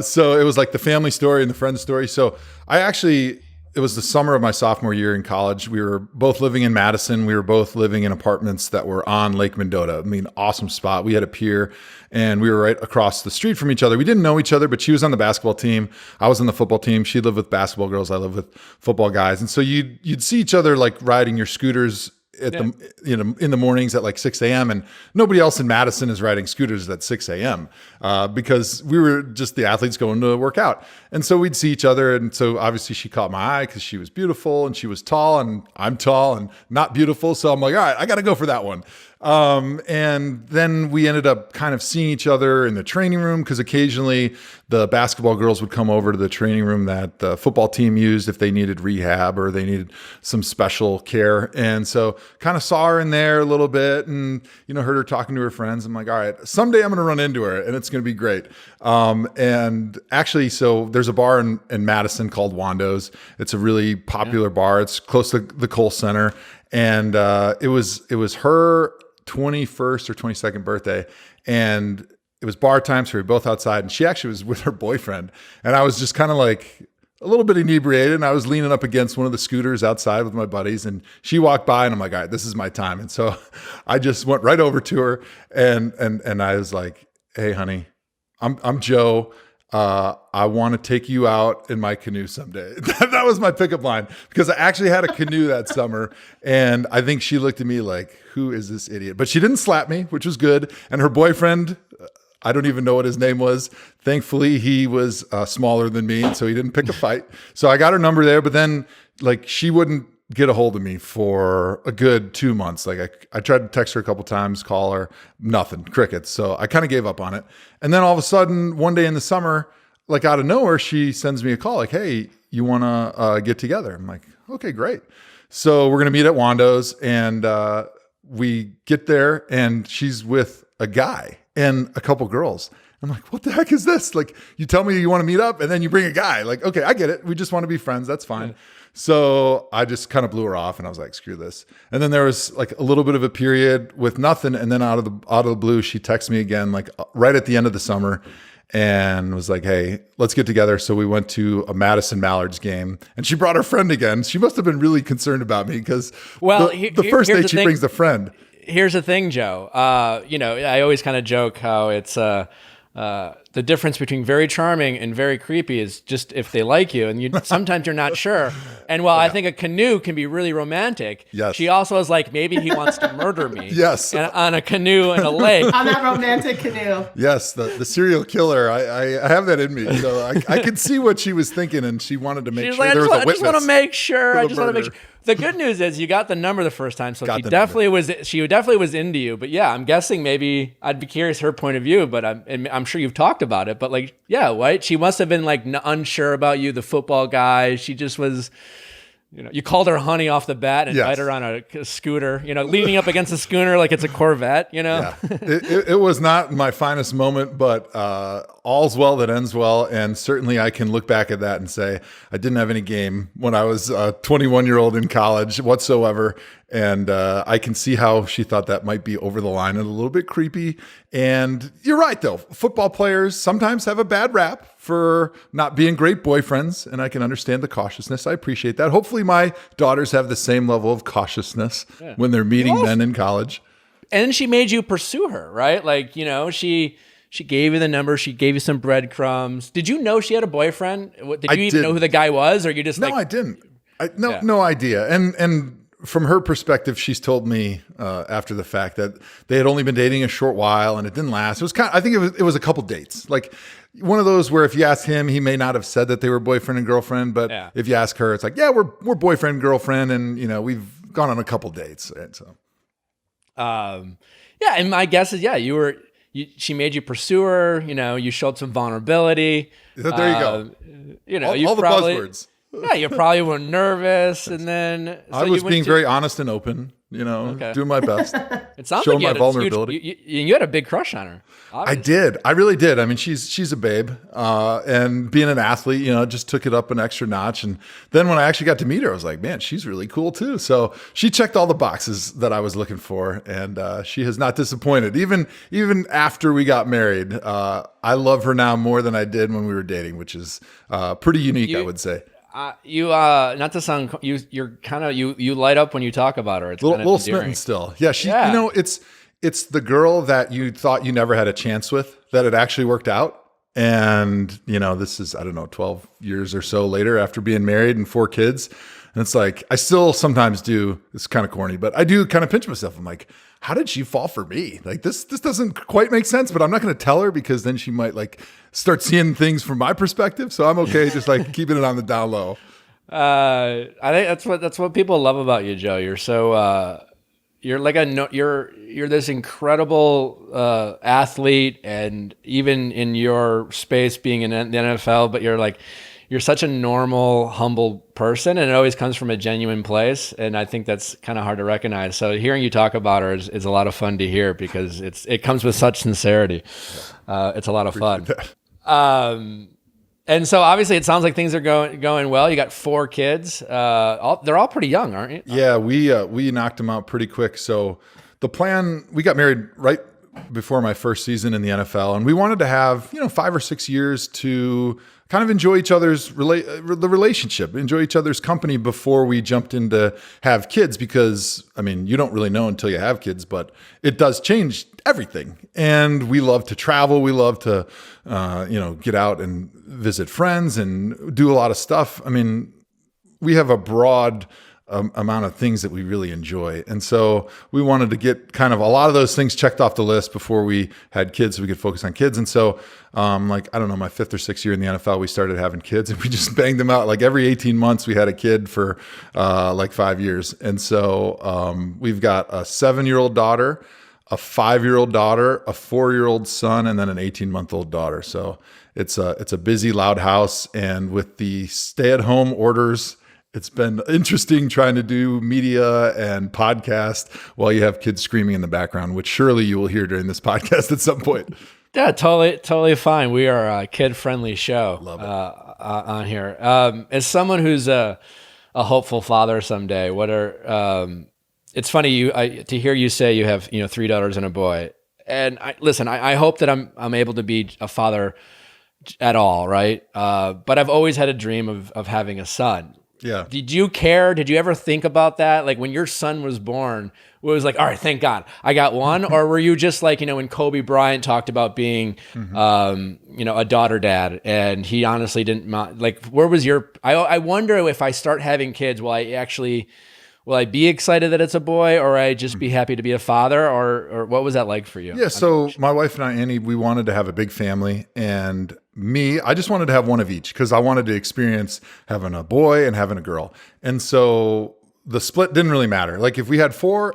So it was like the family story and the friend story. So it was the summer of my sophomore year in college. We were both living in Madison. We were both living in apartments that were on Lake Mendota. I mean, awesome spot. We had a pier and we were right across the street from each other. We didn't know each other, but she was on the basketball team. I was on the football team. She lived with basketball girls. I lived with football guys. And so you'd see each other like riding your scooters in the mornings at like 6 a.m. and nobody else in Madison is riding scooters at 6 a.m. Because we were just the athletes going to work out. And so we'd see each other. And so obviously she caught my eye because she was beautiful and she was tall and I'm tall and not beautiful. So I'm like, all right, I got to go for that one. And then we ended up kind of seeing each other in the training room because occasionally the basketball girls would come over to the training room that the football team used if they needed rehab or they needed some special care. And so kind of saw her in there a little bit and, heard her talking to her friends. I'm like, all right, someday I'm going to run into her and it's going to be great. And actually, so there's a bar in Madison called Wando's. It's a really popular bar. It's close to the Kohl Center. And it was her 21st or 22nd birthday, and it was bar time, so we were both outside, and she actually was with her boyfriend, and I was just kind of like a little bit inebriated, and I was leaning up against one of the scooters outside with my buddies, and she walked by, and I'm like, all right, this is my time. And so I just went right over to her, and I was like, hey, honey, I'm Joe. I want to take you out in my canoe someday. That was my pickup line because I actually had a canoe that summer. And I think she looked at me like, who is this idiot? But she didn't slap me, which was good. And her boyfriend, I don't even know what his name was. Thankfully, he was smaller than me. So he didn't pick a fight. So I got her number there. But then like she wouldn't get a hold of me for a good 2 months. Like I tried to text her a couple times, call her, nothing, crickets. So I kind of gave up on it. And then all of a sudden, one day in the summer, like out of nowhere, she sends me a call like, hey, you want to get together? I'm like, okay, great. So we're going to meet at Wando's and we get there and she's with a guy and a couple girls. I'm like, what the heck is this? Like, you tell me you want to meet up and then you bring a guy. Like, okay, I get it. We just want to be friends. That's fine. Yeah. So I just kind of blew her off and I was like, screw this. And then there was like a little bit of a period with nothing. And then out of the blue, she texted me again, like right at the end of the summer and was like, hey, let's get together. So we went to a Madison Mallards game and she brought her friend again. She must've been really concerned about me because the first day she brings the friend. Here's the thing, Joe. I always kind of joke how it's, the difference between very charming and very creepy is just if they like you, and sometimes you're not sure. And while I think a canoe can be really romantic, Yes. she also is like, maybe he wants to murder me. Yes. On a canoe in a lake. On that romantic canoe. Yes, the serial killer. I have that in me. So I could see what she was thinking, and she wanted to make She's sure like, there was a I just want witness. to make sure. for I the just want to make murder. sure. The good news is you got the number the first time, so Got she the definitely was into you. But yeah, I'm guessing maybe I'd be curious her point of view. But I'm sure you've talked about it. But like, yeah, right? She must have been like unsure about you, the football guy. She just was. You called her honey off the bat and Yes. ride her on a scooter, leaning up against a schooner like it's a Corvette, Yeah. It was not my finest moment, but all's well that ends well. And certainly I can look back at that and say I didn't have any game when I was a 21-year-old in college whatsoever. And I can see how she thought that might be over the line and a little bit creepy. And you're right, though. Football players sometimes have a bad rap for not being great boyfriends. And I can understand the cautiousness. I appreciate that. Hopefully my daughters have the same level of cautiousness when they're meeting men in college. And she made you pursue her, right? Like, she gave you the number. She gave you some breadcrumbs. Did you know she had a boyfriend? Did you even know who the guy was? Or you just No, I didn't. No idea. And from her perspective, she's told me after the fact that they had only been dating a short while and it didn't last. It was I think it was a couple dates. Like one of those where if you ask him, he may not have said that they were boyfriend and girlfriend, but if you ask her, it's like, yeah, we're boyfriend and girlfriend, and we've gone on a couple dates. And so, yeah, and my guess is, she made you pursue her. You showed some vulnerability. there you go. You all the probably, buzzwords. Yeah, you probably were nervous, and then I was being very honest and open. Doing my best. It sounds showing like you my had vulnerability. you had a big crush on her. I did. I really did. I mean, she's a babe, and being an athlete, just took it up an extra notch. And then when I actually got to meet her, I was like, man, she's really cool too. So she checked all the boxes that I was looking for, and she has not disappointed. Even after we got married, I love her now more than I did when we were dating, which is pretty unique, I would say. Not to sound, you're kind of you light up when you talk about her. It's a kind of little smitten still. Yeah, she. Yeah. It's the girl that you thought you never had a chance with that it actually worked out. And this is 12 years or so later after being married and 4 kids, and it's like I still sometimes do. It's kind of corny, but I do kind of pinch myself. I'm like, how did she fall for me? Like this doesn't quite make sense, but I'm not going to tell her because then she might start seeing things from my perspective. So I'm okay just keeping it on the down low. I think that's what people love about you, Joe. You're so you're you're this incredible athlete, and even in your space being in the NFL, but you're such a normal, humble person, and it always comes from a genuine place. And I think that's kind of hard to recognize. So hearing you talk about her is a lot of fun to hear because it comes with such sincerity. It's a lot of fun. And so obviously it sounds like things are going well. You got 4 kids. They're all pretty young, aren't you? Yeah, we knocked them out pretty quick. So the plan, we got married right before my first season in the NFL, and we wanted to have 5 or 6 years to kind of enjoy each other's the relationship, enjoy each other's company before we jumped into have kids. Because you don't really know until you have kids, but it does change everything. And we love to travel. We love to get out and visit friends and do a lot of stuff. We have a broad amount of things that we really enjoy. And so we wanted to get kind of a lot of those things checked off the list before we had kids so we could focus on kids. And so my 5th or 6th year in the NFL, we started having kids and we just banged them out. Every 18 months we had a kid for 5 years. And so we've got a 7-year-old daughter, a 5-year-old daughter, a 4-year-old son, and then an 18-month-old daughter. So it's a busy, loud house. And with the stay-at-home orders, it's been interesting trying to do media and podcast while you have kids screaming in the background, which surely you will hear during this podcast at some point. Yeah, totally fine. We are a kid-friendly show. Love it. On here. As someone who's a hopeful father someday, it's funny to hear you say you have 3 daughters and a boy. And I hope that I'm able to be a father at all, right? But I've always had a dream of having a son. Yeah. Did you care? Did you ever think about that? Like when your son was born, it was like, all right, thank God I got one. Or were you just like, when Kobe Bryant talked about being, a daughter dad, and he honestly didn't like, where was your, I wonder if I start having kids, will I be excited that it's a boy, or I just be happy to be a father, or what was that like for you? Yeah. So my wife and I, Annie, we wanted to have a big family, and I just wanted to have one of each because I wanted to experience having a boy and having a girl. And so the split didn't really matter. Like if we had 4,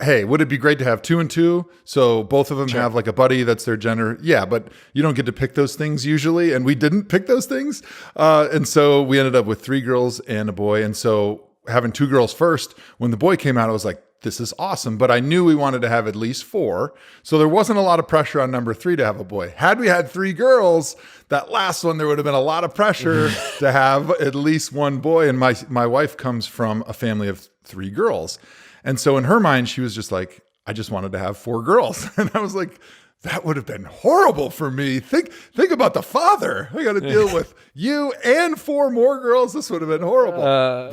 hey, would it be great to have 2 and 2? So both of them have like a buddy that's their gender. Yeah, but you don't get to pick those things usually. And we didn't pick those things. And so we ended up with 3 girls and a boy. And so having 2 girls first, when the boy came out, I was like, this is awesome. But I knew we wanted to have at least 4. So there wasn't a lot of pressure on number 3 to have a boy. Had we had 3 girls, that last one, there would have been a lot of pressure to have at least one boy. And my wife comes from a family of 3 girls. And so in her mind, she was just like, I just wanted to have 4 girls. And I was like, that would have been horrible for me. Think about the father. I got to deal with you and 4 more girls. This would have been horrible.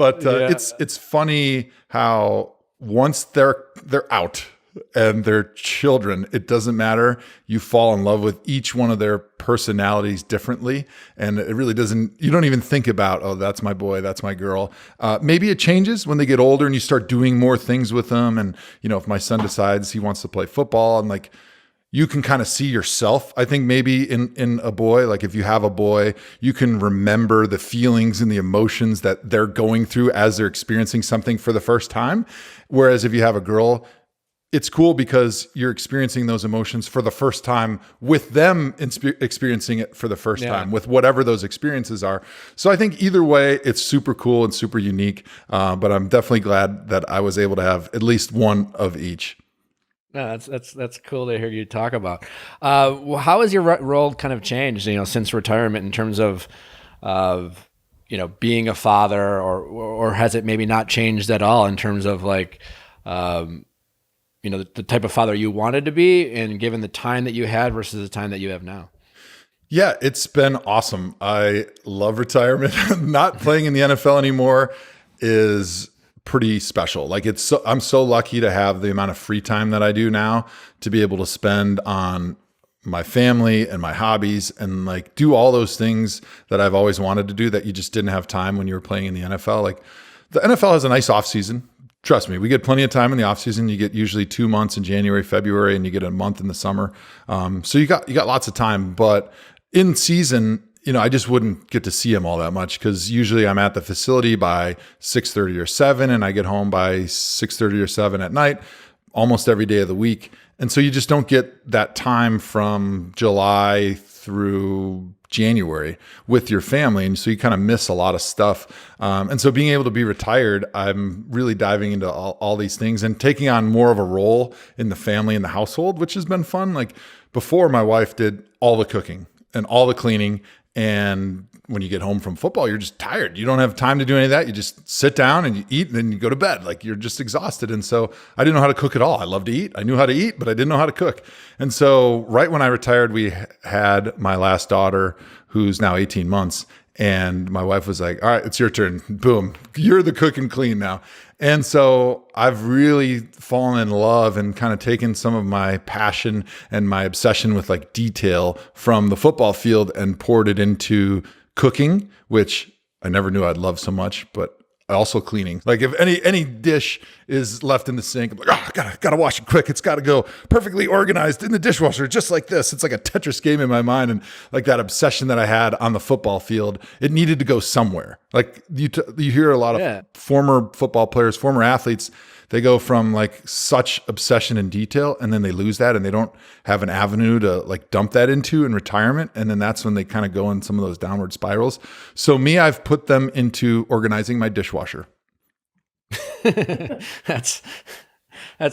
It's funny how once they're out and they're children, it doesn't matter. You fall in love with each one of their personalities differently. And it really doesn't, you don't even think about, oh, that's my boy, that's my girl. Maybe it changes when they get older and you start doing more things with them. And, if my son decides he wants to play football, and like, you can kind of see yourself. I think maybe in a boy, like if you have a boy, you can remember the feelings and the emotions that they're going through as they're experiencing something for the first time. Whereas if you have a girl, it's cool because you're experiencing those emotions for the first time with them experiencing it for the first time with whatever those experiences are. So I think either way, it's super cool and super unique. But I'm definitely glad that I was able to have at least one of each. No, that's cool to hear you talk about. How has your role kind of changed, since retirement in terms of being a father, or has it maybe not changed at all in terms of like, the type of father you wanted to be, and given the time that you had versus the time that you have now? Yeah, it's been awesome. I love retirement. Not playing in the NFL anymore is pretty special. Like I'm so lucky to have the amount of free time that I do now to be able to spend on my family and my hobbies and like do all those things that I've always wanted to do that you just didn't have time when you were playing in the NFL. Like the NFL has a nice off season. Trust me, we get plenty of time in the off season. You get usually 2 months in January, February, and you get a month in the summer. So you got lots of time, but in season, I just wouldn't get to see him all that much because usually I'm at the facility by 6:30 or 7, and I get home by 6:30 or 7 at night, almost every day of the week. And so you just don't get that time from July through January with your family. And so you kind of miss a lot of stuff. And so being able to be retired, I'm really diving into all these things and taking on more of a role in the family and the household, which has been fun. Like before, my wife did all the cooking and all the cleaning. And when you get home from football, you're just tired. You don't have time to do any of that. You just sit down and you eat and then you go to bed. Like you're just exhausted. And so I didn't know how to cook at all. I love to eat. I knew how to eat, but I didn't know how to cook. And so right when I retired, we had my last daughter, who's now 18 months. And my wife was like, all right, it's your turn. Boom. You're the cook and clean now. And so I've really fallen in love and kind of taken some of my passion and my obsession with like detail from the football field and poured it into cooking, which I never knew I'd love so much, but also cleaning. Like if any dish is left in the sink, I'm like, oh, gotta wash it quick. It's got to go perfectly organized in the dishwasher, just like this. It's like a Tetris game in my mind. And like that obsession that I had on the football field, it needed to go somewhere. Like you hear a lot of former football players, former athletes, they go from like such obsession and detail, and then they lose that and they don't have an avenue to like dump that into in retirement. And then that's when they kind of go in some of those downward spirals. So I've put them into organizing my dishwasher. That's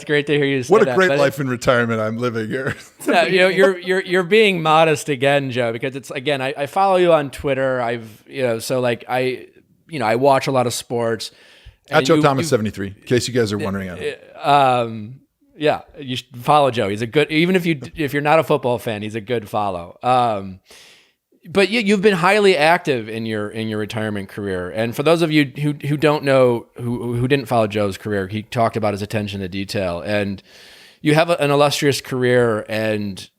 great to hear you say what a that. great life in retirement I'm living here. You're being modest again, Joe, because it's, again, I follow you on Twitter. I watch a lot of sports. At Joe Thomas 73, in case you guys are wondering. Yeah, you should follow Joe. He's a good, even if you're not a football fan, he's a good follow. but you've been highly active in your retirement career. And for those of you who don't know, who didn't follow Joe's career, he talked about his attention to detail. And you have an illustrious career, and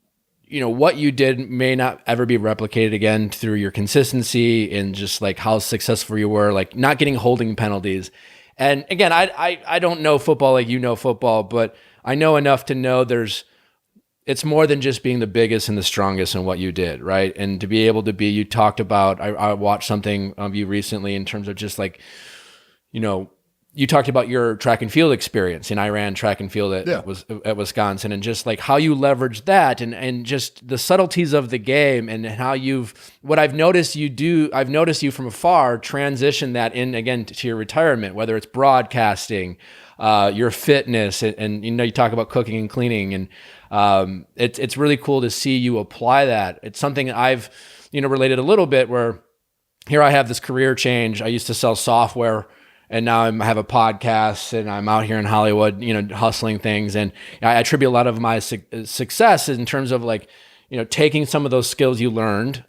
what you did may not ever be replicated again through your consistency and just like how successful you were, like not getting holding penalties. And again, I don't know football like you know football, but I know enough to know it's more than just being the biggest and the strongest in what you did, right? And to be able to be, you talked about, I watched something of you recently in terms of just like, you talked about your track and field experience, and I ran track and field at Wisconsin, and just like how you leverage that and just the subtleties of the game, and how what I've noticed you from afar transition that in again to your retirement, whether it's broadcasting, your fitness, and you talk about cooking and cleaning, and it's really cool to see you apply that. It's something I've related a little bit, where here I have this career change. I used to sell software, and now I have a podcast, and I'm out here in Hollywood, hustling things. And I attribute a lot of my success in terms of like, taking some of those skills you learned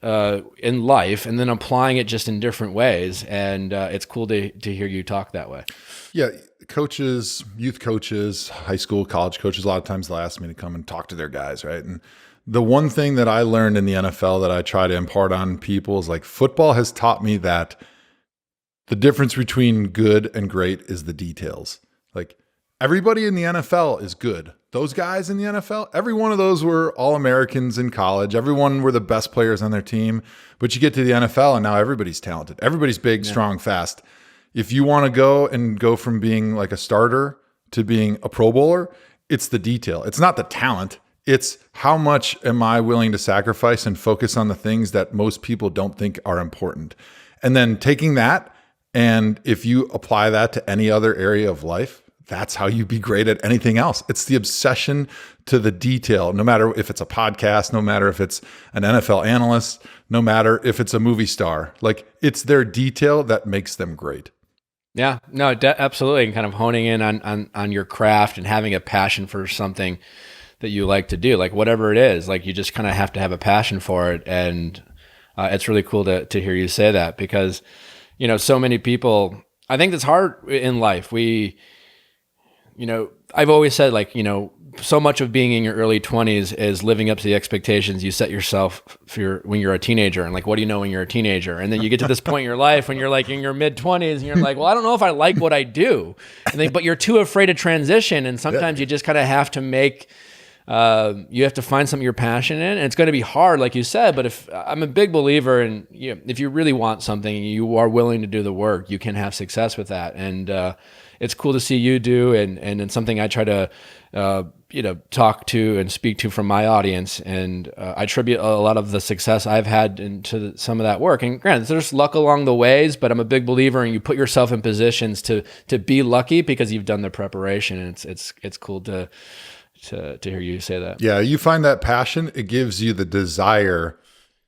in life and then applying it just in different ways. And it's cool to hear you talk that way. Yeah. Coaches, youth coaches, high school, college coaches, a lot of times they'll ask me to come and talk to their guys, right? And the one thing that I learned in the NFL that I try to impart on people is like, football has taught me that the difference between good and great is the details. Like, everybody in the NFL is good. Those guys in the NFL, every one of those were All-Americans in college. Everyone were the best players on their team. But you get to the NFL and now everybody's talented. Everybody's big, strong, fast. If you want to go from being like a starter to being a Pro Bowler, it's the detail. It's not the talent. It's how much am I willing to sacrifice and focus on the things that most people don't think are important. And then taking that, and if you apply that to any other area of life, that's how you be great at anything else. It's the obsession to the detail, no matter if it's a podcast, no matter if it's an NFL analyst, no matter if it's a movie star. Like, it's their detail that makes them great. Yeah, no, absolutely. And kind of honing in on your craft and having a passion for something that you like to do, like whatever it is, like you just kind of have to have a passion for it. And it's really cool to hear you say that, because, so many people, I think it's hard in life. I've always said, like, so much of being in your early 20s is living up to the expectations you set yourself when you're a teenager. And like, what do you know when you're a teenager? And then you get to this point in your life when you're like in your mid 20s and you're like, well, I don't know if I like what I do. But you're too afraid to transition. And sometimes you just kind of have to you have to find something you're passionate in, and it's going to be hard, like you said. But if I'm a big believer in, if you really want something, you are willing to do the work, you can have success with that. And it's cool to see you do, and it's something I try to talk to and speak to from my audience. And I attribute a lot of the success I've had into some of that work. And granted, there's luck along the ways, but I'm a big believer in you put yourself in positions to be lucky because you've done the preparation. And it's cool to hear you say that. Yeah, you find that passion, it gives you the desire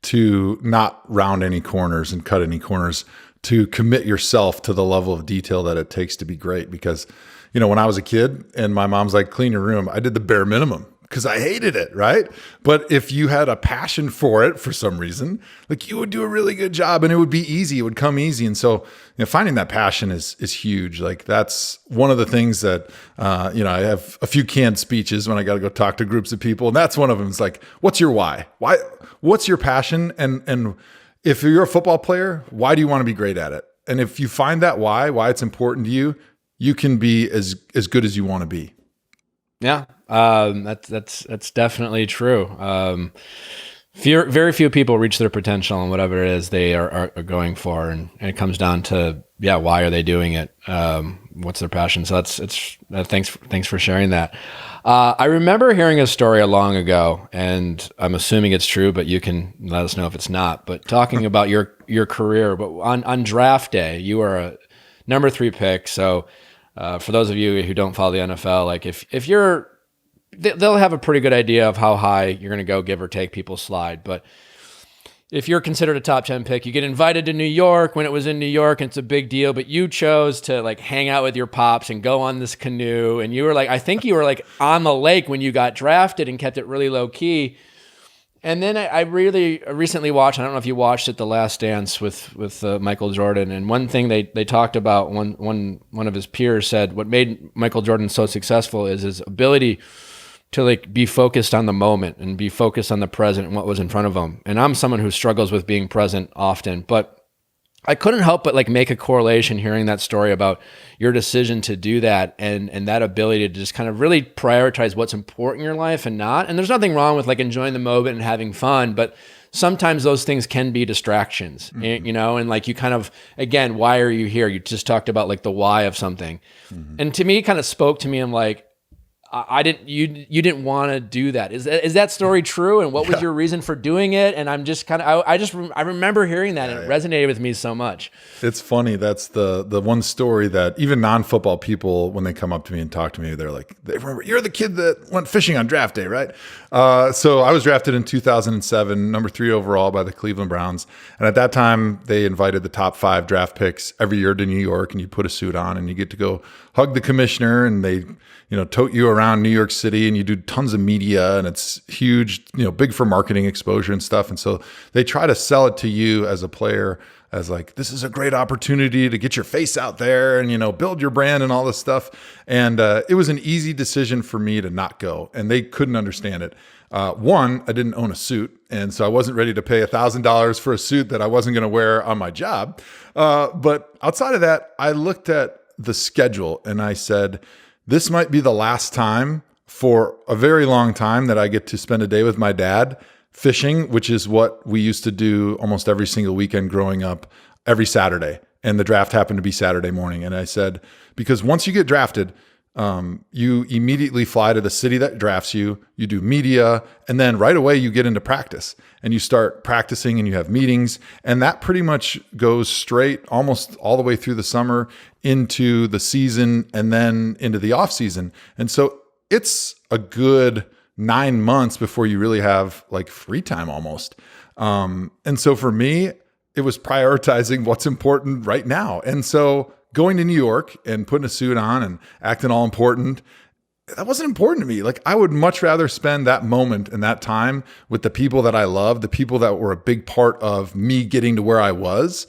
to not round any corners and cut any corners, to commit yourself to the level of detail that it takes to be great. Because, when I was a kid and my mom's like, clean your room, I did the bare minimum because I hated it, right? But if you had a passion for it for some reason, like, you would do a really good job and it would be easy. It would come easy. And so, finding that passion is huge. Like, that's one of the things that, I have a few canned speeches when I got to go talk to groups of people. And that's one of them. It's like, what's your why? What's your passion? And if you're a football player, why do you want to be great at it? And if you find that why it's important to you, you can be as good as you want to be. Yeah, that's definitely true. Very few people reach their potential in whatever it is they are going for, and it comes down to why are they doing it? What's their passion? So thanks for sharing that. I remember hearing a story long ago, and I'm assuming it's true, but you can let us know if it's not. But talking about your career, but on draft day, you were a number 3 pick. So for those of you who don't follow the NFL, like if you're, they'll have a pretty good idea of how high you're going to go, give or take. People slide, but if you're considered a top 10 pick, you get invited to New York when it was in New York, and it's a big deal, but you chose to like hang out with your pops and go on this canoe. And you were like, I think you were like on the lake when you got drafted and kept it really low key. And then I really recently watched, I don't know if you watched it, The Last Dance with Michael Jordan. And one thing they talked about, one of his peers said, what made Michael Jordan so successful is his ability to like be focused on the moment and be focused on the present and what was in front of him. And I'm someone who struggles with being present often, but I couldn't help but like make a correlation hearing that story about your decision to do that and that ability to just kind of really prioritize what's important in your life and not. And there's nothing wrong with like enjoying the moment and having fun, but sometimes those things can be distractions, you know, and like you kind of, again, why are you here? You just talked about like the why of something. And to me, it kind of spoke to me. I'm like, you didn't want to do that. Is that story true? And what was your reason for doing it? And I'm just kind of, I remember hearing that and it resonated with me so much. It's funny. That's the one story that even non-football people, when they come up to me and talk to me, they're like, they remember, you're the kid that went fishing on draft day, right? So I was drafted in 2007, number 3 overall by the Cleveland Browns. And at that time they invited the top 5 draft picks every year to New York, and you put a suit on and you get to go hug the commissioner, and they, tote you around New York City, and you do tons of media, and it's huge, big for marketing exposure and stuff. And so they try to sell it to you as a player as like, this is a great opportunity to get your face out there and, build your brand and all this stuff. And it was an easy decision for me to not go, and they couldn't understand it. One, I didn't own a suit, and so I wasn't ready to pay $1,000 for a suit that I wasn't going to wear on my job. But outside of that, I looked at the schedule and I said, this might be the last time for a very long time that I get to spend a day with my dad fishing, which is what we used to do almost every single weekend growing up, every Saturday. And the draft happened to be Saturday morning. And I said, because once you get drafted, you immediately fly to the city that drafts you, you do media, and then right away you get into practice and you start practicing and you have meetings. And that pretty much goes straight almost all the way through the summer into the season and then into the off season. And so it's a good 9 months before you really have like free time almost. And so for me, it was prioritizing what's important right now. And so going to New York and putting a suit on and acting all important, that wasn't important to me. Like, I would much rather spend that moment and that time with the people that I love, the people that were a big part of me getting to where I was.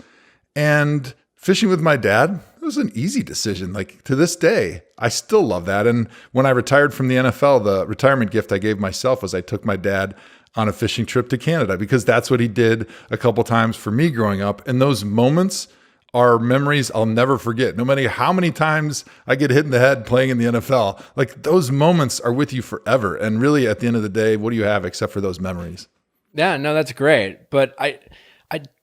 And fishing with my dad, it was an easy decision. Like, to this day, I still love that. And when I retired from the NFL, the retirement gift I gave myself was I took my dad on a fishing trip to Canada, because that's what he did a couple times for me growing up. And those moments are memories I'll never forget. No matter how many times I get hit in the head playing in the NFL, like, those moments are with you forever. And really, at the end of the day, what do you have except for those memories? Yeah, no, that's great. But I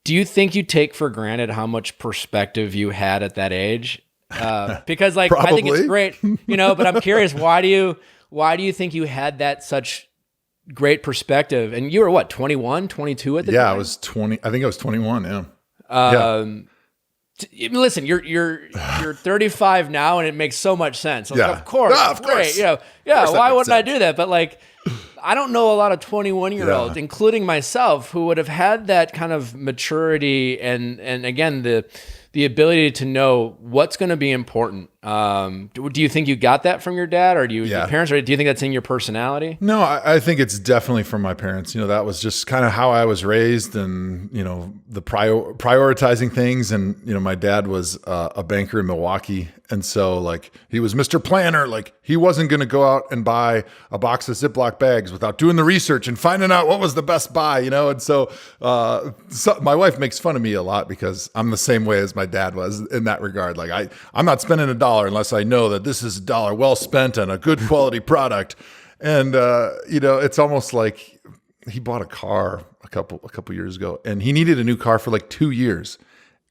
do you think you take for granted how much perspective you had at that age? Because like, I think it's great, but I'm curious, why do you think you had that such great perspective? And you were what, 21, 22 at the time? Yeah, I was 20. I think I was 21. Yeah. Listen, you're 35 now, and it makes so much sense. Like, yeah, of course, of course. Great. Why wouldn't I do that? But like, I don't know a lot of 21-year-olds, including myself, who would have had that kind of maturity and again the ability to know what's going to be important. Do you think you got that from your dad, or your parents, or do you think that's in your personality? No, I think it's definitely from my parents. That was just kind of how I was raised, and the prioritizing things. And my dad was a banker in Milwaukee, and so like, he was Mr. Planner. Like, he wasn't going to go out and buy a box of Ziploc bags without doing the research and finding out what was the best buy. And so my wife makes fun of me a lot because I'm the same way as my dad was in that regard. Like, I'm not spending $1 unless I know that this is $1 well spent on a good quality product. And it's almost like he bought a car a couple years ago, and he needed a new car for like 2 years,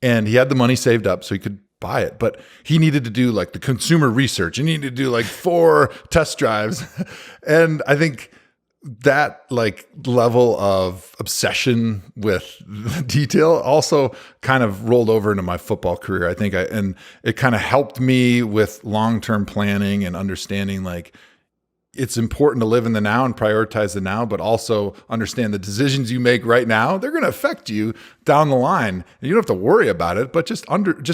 and he had the money saved up so he could buy it, but he needed to do like the consumer research. He needed to do like 4 test drives. And I think that like level of obsession with detail also kind of rolled over into my football career. I think and it kind of helped me with long-term planning and understanding, like, it's important to live in the now and prioritize the now, but also understand the decisions you make right now, they're going to affect you down the line. And you don't have to worry about it, but just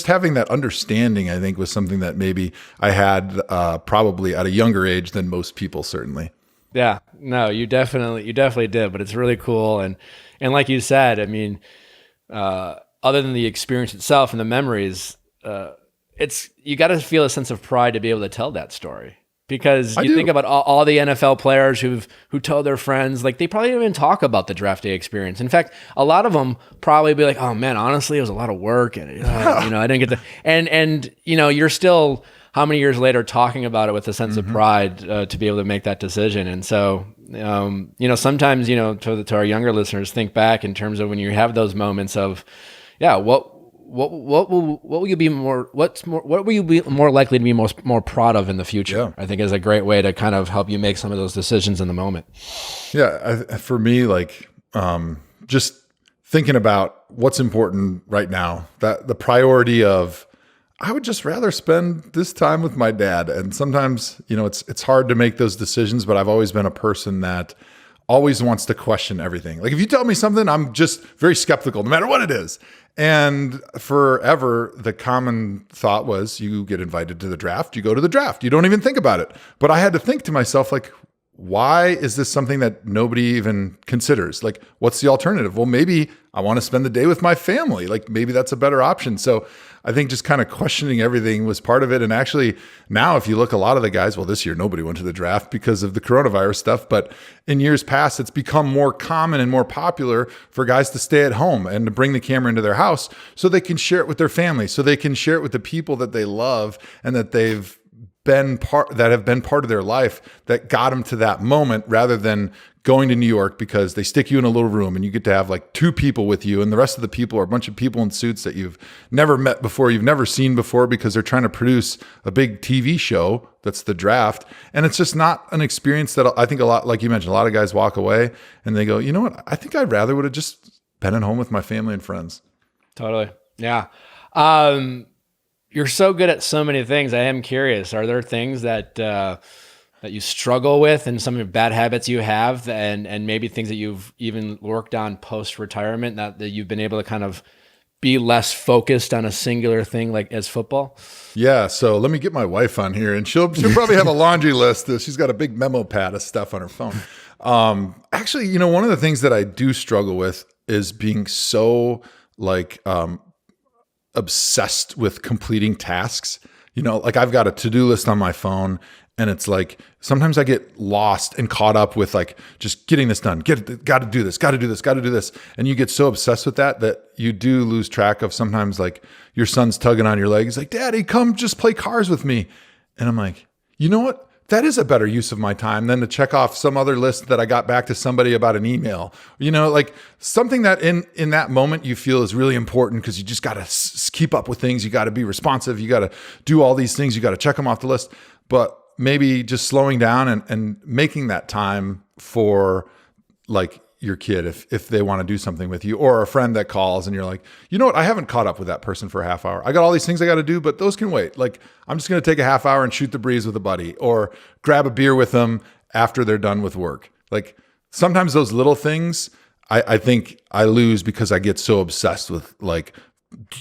having that understanding, I think, was something that maybe I had probably at a younger age than most people, certainly. Yeah, no, you definitely did, but it's really cool. And like you said, I mean, other than the experience itself and the memories, you got to feel a sense of pride to be able to tell that story. Because you think about all the NFL players who tell their friends, like they probably don't even talk about the draft day experience. In fact, a lot of them probably be like, "Oh man, honestly, it was a lot of work, and I didn't get the." And you're still how many years later talking about it with a sense of pride to be able to make that decision. And so, sometimes to our younger listeners, think back in terms of when you have those moments of, yeah, what will you be more likely to be more proud of in the future? Yeah. I think is a great way to kind of help you make some of those decisions in the moment. Yeah. For me, like, just thinking about what's important right now, that the priority of, I would just rather spend this time with my dad. And sometimes, it's hard to make those decisions, but I've always been a person that always wants to question everything. Like if you tell me something, I'm just very skeptical, no matter what it is. And forever, the common thought was you get invited to the draft, you go to the draft, you don't even think about it. But I had to think to myself, like, why is this something that nobody even considers? Like, what's the alternative? Well, maybe I want to spend the day with my family. Like maybe that's a better option. So I think just kind of questioning everything was part of it. And actually now, if you look, a lot of the guys, well, this year, nobody went to the draft because of the coronavirus stuff. But in years past, it's become more common and more popular for guys to stay at home and to bring the camera into their house so they can share it with their family, so they can share it with the people that they love and that have been part of their life that got them to that moment, rather than going to New York because they stick you in a little room and you get to have like 2 people with you, and the rest of the people are a bunch of people in suits that you've never met before, you've never seen before, because they're trying to produce a big TV show that's the draft. And it's just not an experience that I think a lot, like you mentioned, a lot of guys walk away and they go, you know what, I think I'd rather would have just been at home with my family and friends. Totally. Yeah. You're so good at so many things. I am curious, are there things that you struggle with and some of the bad habits you have, and maybe things that you've even worked on post-retirement that you've been able to kind of be less focused on a singular thing like as football? Yeah. So let me get my wife on here, and she'll probably have a laundry list. She's got a big memo pad of stuff on her phone. Actually, one of the things that I do struggle with is being so obsessed with completing tasks. Like I've got a to-do list on my phone, and it's like sometimes I get lost and caught up with like just getting this done. Got to do this. And you get so obsessed with that you do lose track of sometimes, like your son's tugging on your leg. He's like, "Daddy, come just play cars with me." And I'm like, you know what? That is a better use of my time than to check off some other list that I got back to somebody about an email. Like something that in that moment you feel is really important because you just got to keep up with things. You got to be responsive. You got to do all these things. You got to check them off the list. But maybe just slowing down and making that time for like your kid if they want to do something with you, or a friend that calls and you're like, you know what, I haven't caught up with that person for a half hour. I got all these things I got to do, but those can wait. Like I'm just going to take a half hour and shoot the breeze with a buddy, or grab a beer with them after they're done with work. Like sometimes those little things I think I lose because I get so obsessed with like,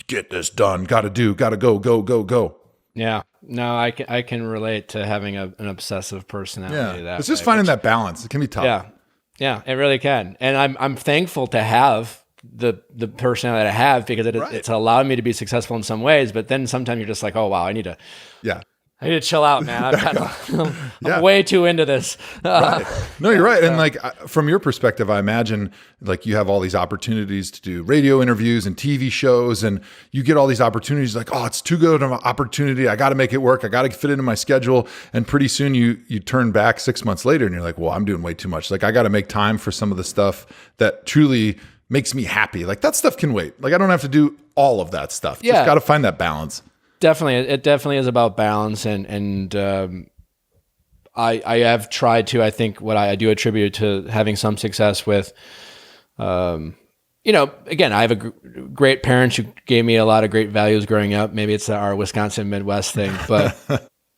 get this done, got to go. Yeah, no, I can relate to having an obsessive personality. Yeah, it's just finding that balance. It can be tough. Yeah, it really can. And I'm thankful to have the personality that I have, because it's allowed me to be successful in some ways. But then sometimes you're just like, oh wow, I need to chill out, man. I'm way too into this. Right. No, you're right. And like from your perspective, I imagine like you have all these opportunities to do radio interviews and TV shows, and you get all these opportunities like, oh, it's too good of an opportunity. I got to make it work. I got to fit it into my schedule. And pretty soon you turn back 6 months later and you're like, well, I'm doing way too much. Like I got to make time for some of the stuff that truly makes me happy. Like that stuff can wait. Like I don't have to do all of that stuff. Just got to find that balance. Definitely. It definitely is about balance. And I have tried to, I think what I do attribute to having some success with, again, I have great parents who gave me a lot of great values growing up. Maybe it's our Wisconsin Midwest thing, but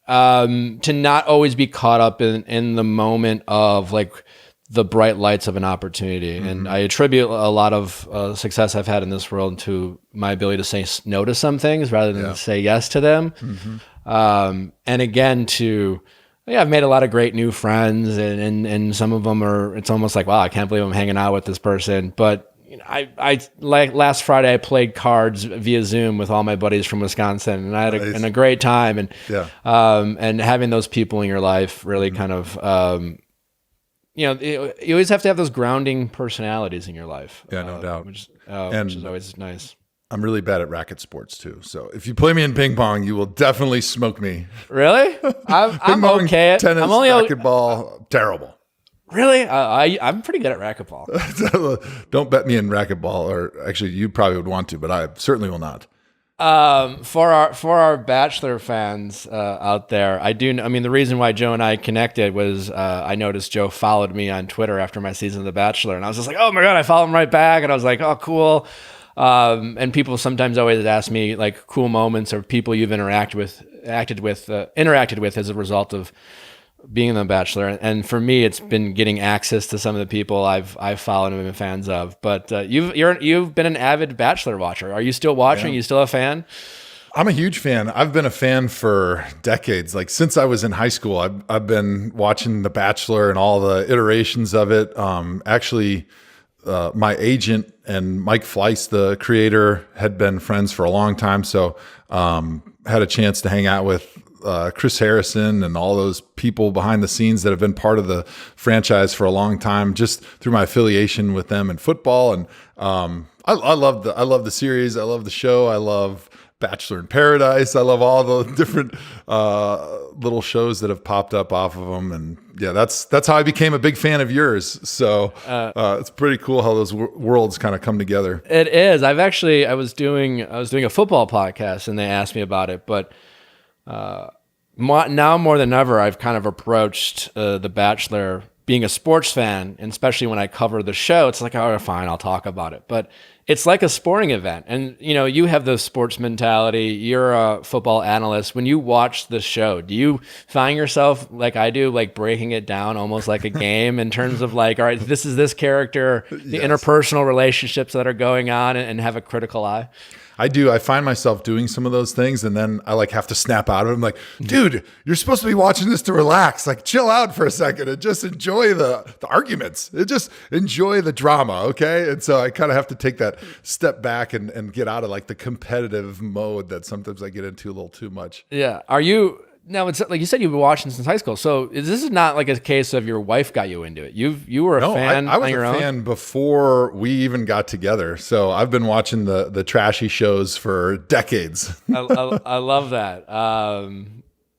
to not always be caught up in the moment of like the bright lights of an opportunity. Mm-hmm. And I attribute a lot of success I've had in this world to my ability to say no to some things rather than say yes to them. Mm-hmm. And again, to Yeah, I've made a lot of great new friends, and some of them are. It's almost like, wow, I can't believe I'm hanging out with this person. But you know, I like last Friday I played cards via Zoom with all my buddies from Wisconsin, and I had a great time. And and having those people in your life really kind of you know, you always have to have those grounding personalities in your life. Yeah, no doubt. Which is always nice. I'm really bad at racket sports too. So if you play me in ping pong, you will definitely smoke me. Really? I'm okay at tennis, I'm only racquetball, terrible. Really? I'm pretty good at racquetball. Don't bet me in racquetball, or actually, you probably would want to, but I certainly will not. For our Bachelor fans out there, I mean, the reason why Joe and I connected was I noticed Joe followed me on Twitter after my season of The Bachelor, and I was just like, oh my god, I followed him right back, and I was like, oh cool. And people sometimes always ask me like cool moments or people you've interacted with as a result of being in The Bachelor. And for me, it's been getting access to some of the people I've followed and been fans of. But you've been an avid Bachelor watcher. Are you still watching? Yeah. You still a fan? I'm a huge fan. I've been a fan for decades. Like since I was in high school, I've been watching The Bachelor and all the iterations of it. Actually, my agent and Mike Fleiss, the creator, had been friends for a long time. So had a chance to hang out with Chris Harrison and all those people behind the scenes that have been part of the franchise for a long time, just through my affiliation with them in football. And I love the series. I love the show. I love Bachelor in Paradise. I love all the different little shows that have popped up off of them. And yeah, that's how I became a big fan of yours. So it's pretty cool how those worlds kind of come together. It is. I was doing a football podcast and they asked me about it, but now more than ever, I've kind of approached The Bachelor being a sports fan, and especially when I cover the show, it's like, oh, fine, I'll talk about it. But it's like a sporting event. And, you know, you have the sports mentality. You're a football analyst. When you watch the show, do you find yourself, like I do, like breaking it down almost like a game in terms of like, all right, this is this character, the interpersonal relationships that are going on, and have a critical eye? I do. I find myself doing some of those things, and then I like have to snap out of it. I'm like, dude, you're supposed to be watching this to relax. Like, chill out for a second and just enjoy the arguments. Just enjoy the drama, okay? And so I kind of have to take that step back and get out of like the competitive mode that sometimes I get into a little too much. Yeah. Are you... Now, it's like you said, you've been watching since high school. So this is not like a case of your wife got you into it. You were a fan I was on your own? a fan before we even got together. So I've been watching the trashy shows for decades. I love that.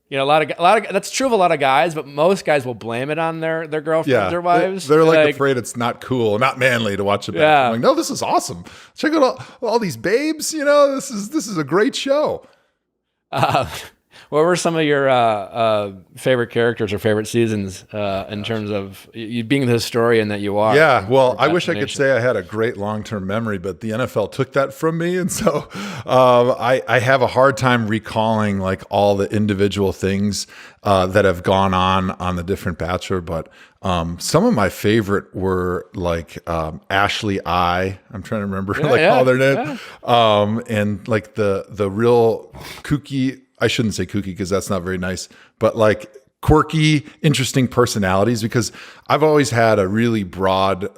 You know, a lot of that's true of a lot of guys, but most guys will blame it on their girlfriends or wives. They're like afraid it's not cool, not manly to watch it. Yeah. I'm like, no, this is awesome. Check out all these babes. You know, this is a great show. What were some of your favorite characters or favorite seasons in terms of you being the historian that you are? Yeah, well, I wish I could say I had a great long-term memory, but the NFL took that from me. And so I have a hard time recalling like all the individual things that have gone on the different Bachelor. But some of my favorite were like Ashley I'm trying to remember all their names. Yeah. And like the real kooky, I shouldn't say kooky because that's not very nice, but like quirky, interesting personalities, because I've always had a really broad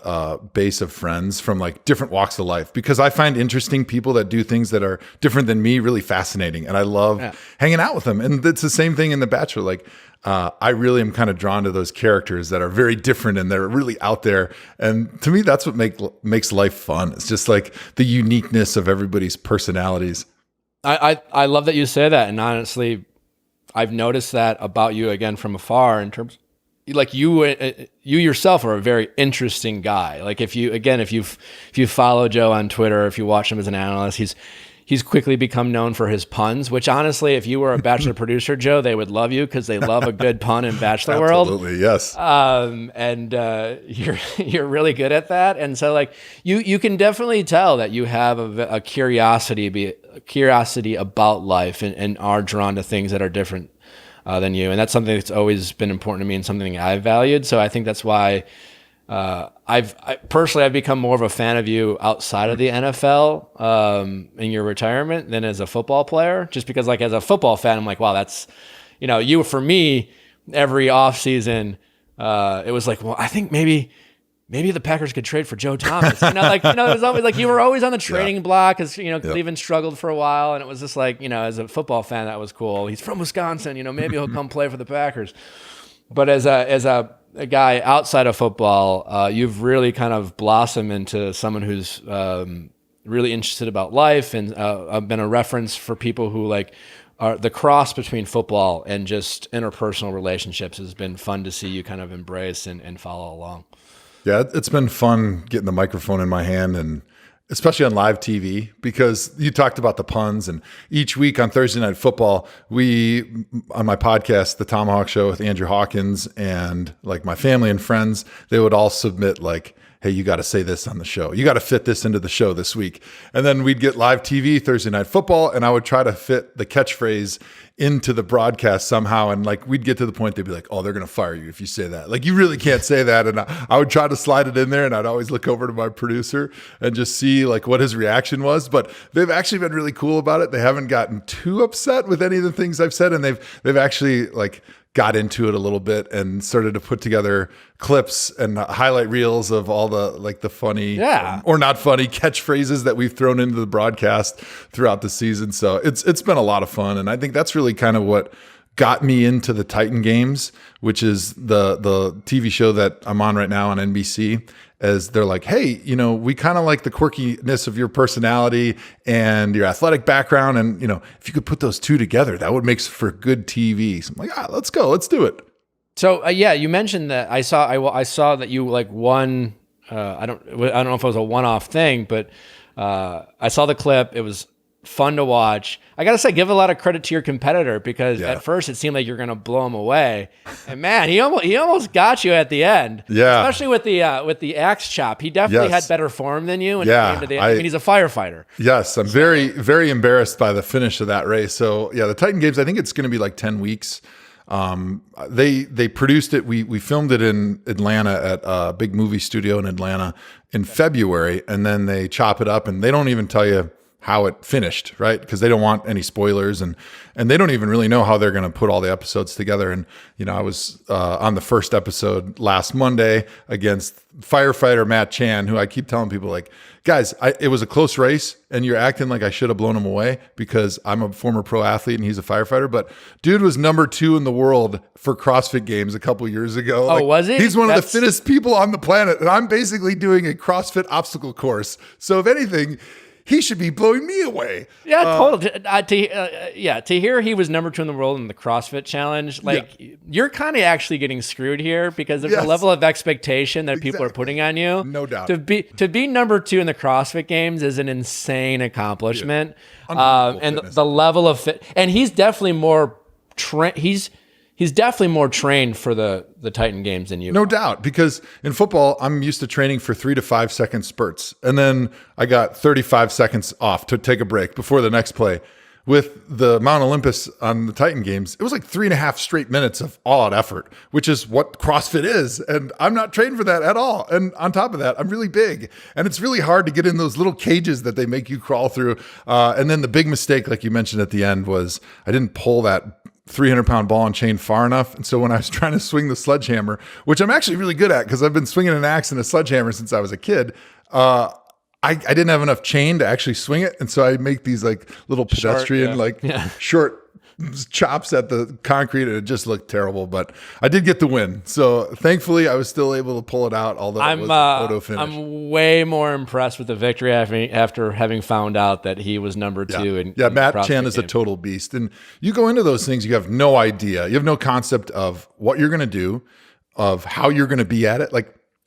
base of friends from like different walks of life, because I find interesting people that do things that are different than me really fascinating. And I love hanging out with them. And it's the same thing in The Bachelor. Like I really am kind of drawn to those characters that are very different and they're really out there. And to me, that's what makes life fun. It's just like the uniqueness of everybody's personalities. I love that you say that, and honestly, I've noticed that about you again from afar. In terms, like you yourself are a very interesting guy. Like if you follow Joe on Twitter, if you watch him as an analyst, he's quickly become known for his puns. Which honestly, if you were a Bachelor producer, Joe, they would love you because they love a good pun in Bachelor world. Absolutely, yes. And you're really good at that, and so like you can definitely tell that you have a curiosity about life and are drawn to things that are different than you, and that's something that's always been important to me and something I've valued. So I think that's why I've become more of a fan of you outside of the NFL in your retirement than as a football player, just because like as a football fan, I'm like, wow, that's, you know, you for me every offseason, it was like, well, I think maybe the Packers could trade for Joe Thomas. It was always like you were always on the trading block because, Cleveland struggled for a while. And it was just like, as a football fan, that was cool. He's from Wisconsin, maybe he'll come play for the Packers. But as a guy outside of football, you've really kind of blossomed into someone who's really interested about life and been a reference for people who are the cross between football and just interpersonal relationships has been fun to see you kind of embrace and follow along. Yeah, it's been fun getting the microphone in my hand, and especially on live TV, because you talked about the puns. And each week on Thursday Night Football, on my podcast, The Tomahawk Show with Andrew Hawkins, and my family and friends, they would all submit hey, you got to say this on the show. You got to fit this into the show this week. And then we'd get live TV, Thursday Night Football, and I would try to fit the catchphrase into the broadcast somehow. And we'd get to the point, they'd be like, oh, they're going to fire you if you say that. You really can't say that. And I would try to slide it in there, and I'd always look over to my producer and just see what his reaction was. But they've actually been really cool about it. They haven't gotten too upset with any of the things I've said. And they've actually got into it a little bit and started to put together clips and highlight reels of all the funny or not funny catchphrases that we've thrown into the broadcast throughout the season. So it's been a lot of fun. And I think that's really kind of what got me into the Titan Games, which is the TV show that I'm on right now on NBC. As they're like, hey, we kind of like the quirkiness of your personality and your athletic background. And, if you could put those two together, that would make for good TV. So I'm like, let's go. Let's do it. So, you mentioned that I saw that you won. I don't know if it was a one-off thing, but I saw the clip. It was fun to watch. I got to say, give a lot of credit to your competitor, because at first it seemed like you're going to blow him away. And man, he almost got you at the end. Yeah. Especially with the axe chop. He definitely had better form than you. And he's a firefighter. Yes. I'm very, very embarrassed by the finish of that race. So the Titan Games, I think it's going to be 10 weeks. They produced it. We filmed it in Atlanta at a big movie studio in Atlanta in February. And then they chop it up, and they don't even tell you how it finished, right? Because they don't want any spoilers, and they don't even really know how they're going to put all the episodes together. And I was on the first episode last Monday against firefighter Matt Chan, who I keep telling people guys, it was a close race, and you're acting like I should have blown him away because I'm a former pro athlete and he's a firefighter. But dude was number 2 in the world for CrossFit Games a couple years ago. Oh, was he? He's one of the fittest people on the planet, and I'm basically doing a CrossFit obstacle course. So if anything, he should be blowing me away. Yeah, totally. To hear he was number 2 in the world in the CrossFit Challenge, you're kind of actually getting screwed here, because there's a level of expectation that people are putting on you. No doubt. To be number 2 in the CrossFit Games is an insane accomplishment. And the level of fit, and he's definitely more He's definitely more trained for the Titan Games than you. No doubt, because in football, I'm used to training for 3 to 5 second spurts. And then I got 35 seconds off to take a break before the next play. With the Mount Olympus on the Titan Games, it was 3.5 straight minutes of all-out effort, which is what CrossFit is. And I'm not trained for that at all. And on top of that, I'm really big. And it's really hard to get in those little cages that they make you crawl through. And then the big mistake, like you mentioned at the end, was I didn't pull that 300-pound ball and chain far enough. And so when I was trying to swing the sledgehammer, which I'm actually really good at because I've been swinging an axe and a sledgehammer since I was a kid, I didn't have enough chain to actually swing it. And so I make these little pedestrian, short chops at the concrete, and it just looked terrible. But I did get the win. So thankfully I was still able to pull it out, although it was a photo finish. I'm way more impressed with the victory after having found out that he was number 2. Matt Chan is a total beast. And you go into those things, you have no idea. You have no concept of what you're going to do, of how you're going to be at it.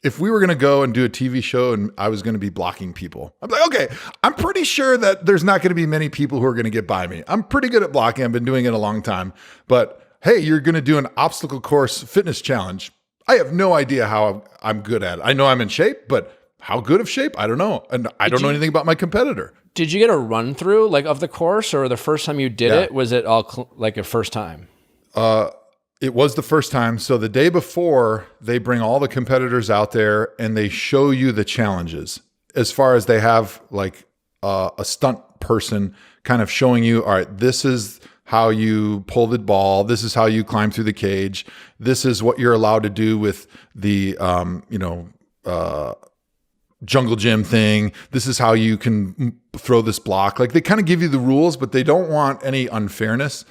If we were going to go and do a TV show and I was going to be blocking people, I'm like, okay, I'm pretty sure that there's not going to be many people who are going to get by me. I'm pretty good at blocking. I've been doing it a long time. But hey, you're going to do an obstacle course fitness challenge. I have no idea how I'm good at it. I know I'm in shape, but how good of shape? I don't know. And I don't know anything about my competitor. Did you get a run through of the course, or the first time you did it, was it all a first time? It was the first time. So the day before, they bring all the competitors out there and they show you the challenges. As far as they have a stunt person kind of showing you, all right, this is how you pull the ball. This is how you climb through the cage. This is what you're allowed to do with the, jungle gym thing. This is how you can throw this block. Like they kind of give you the rules, but they don't want any unfairness.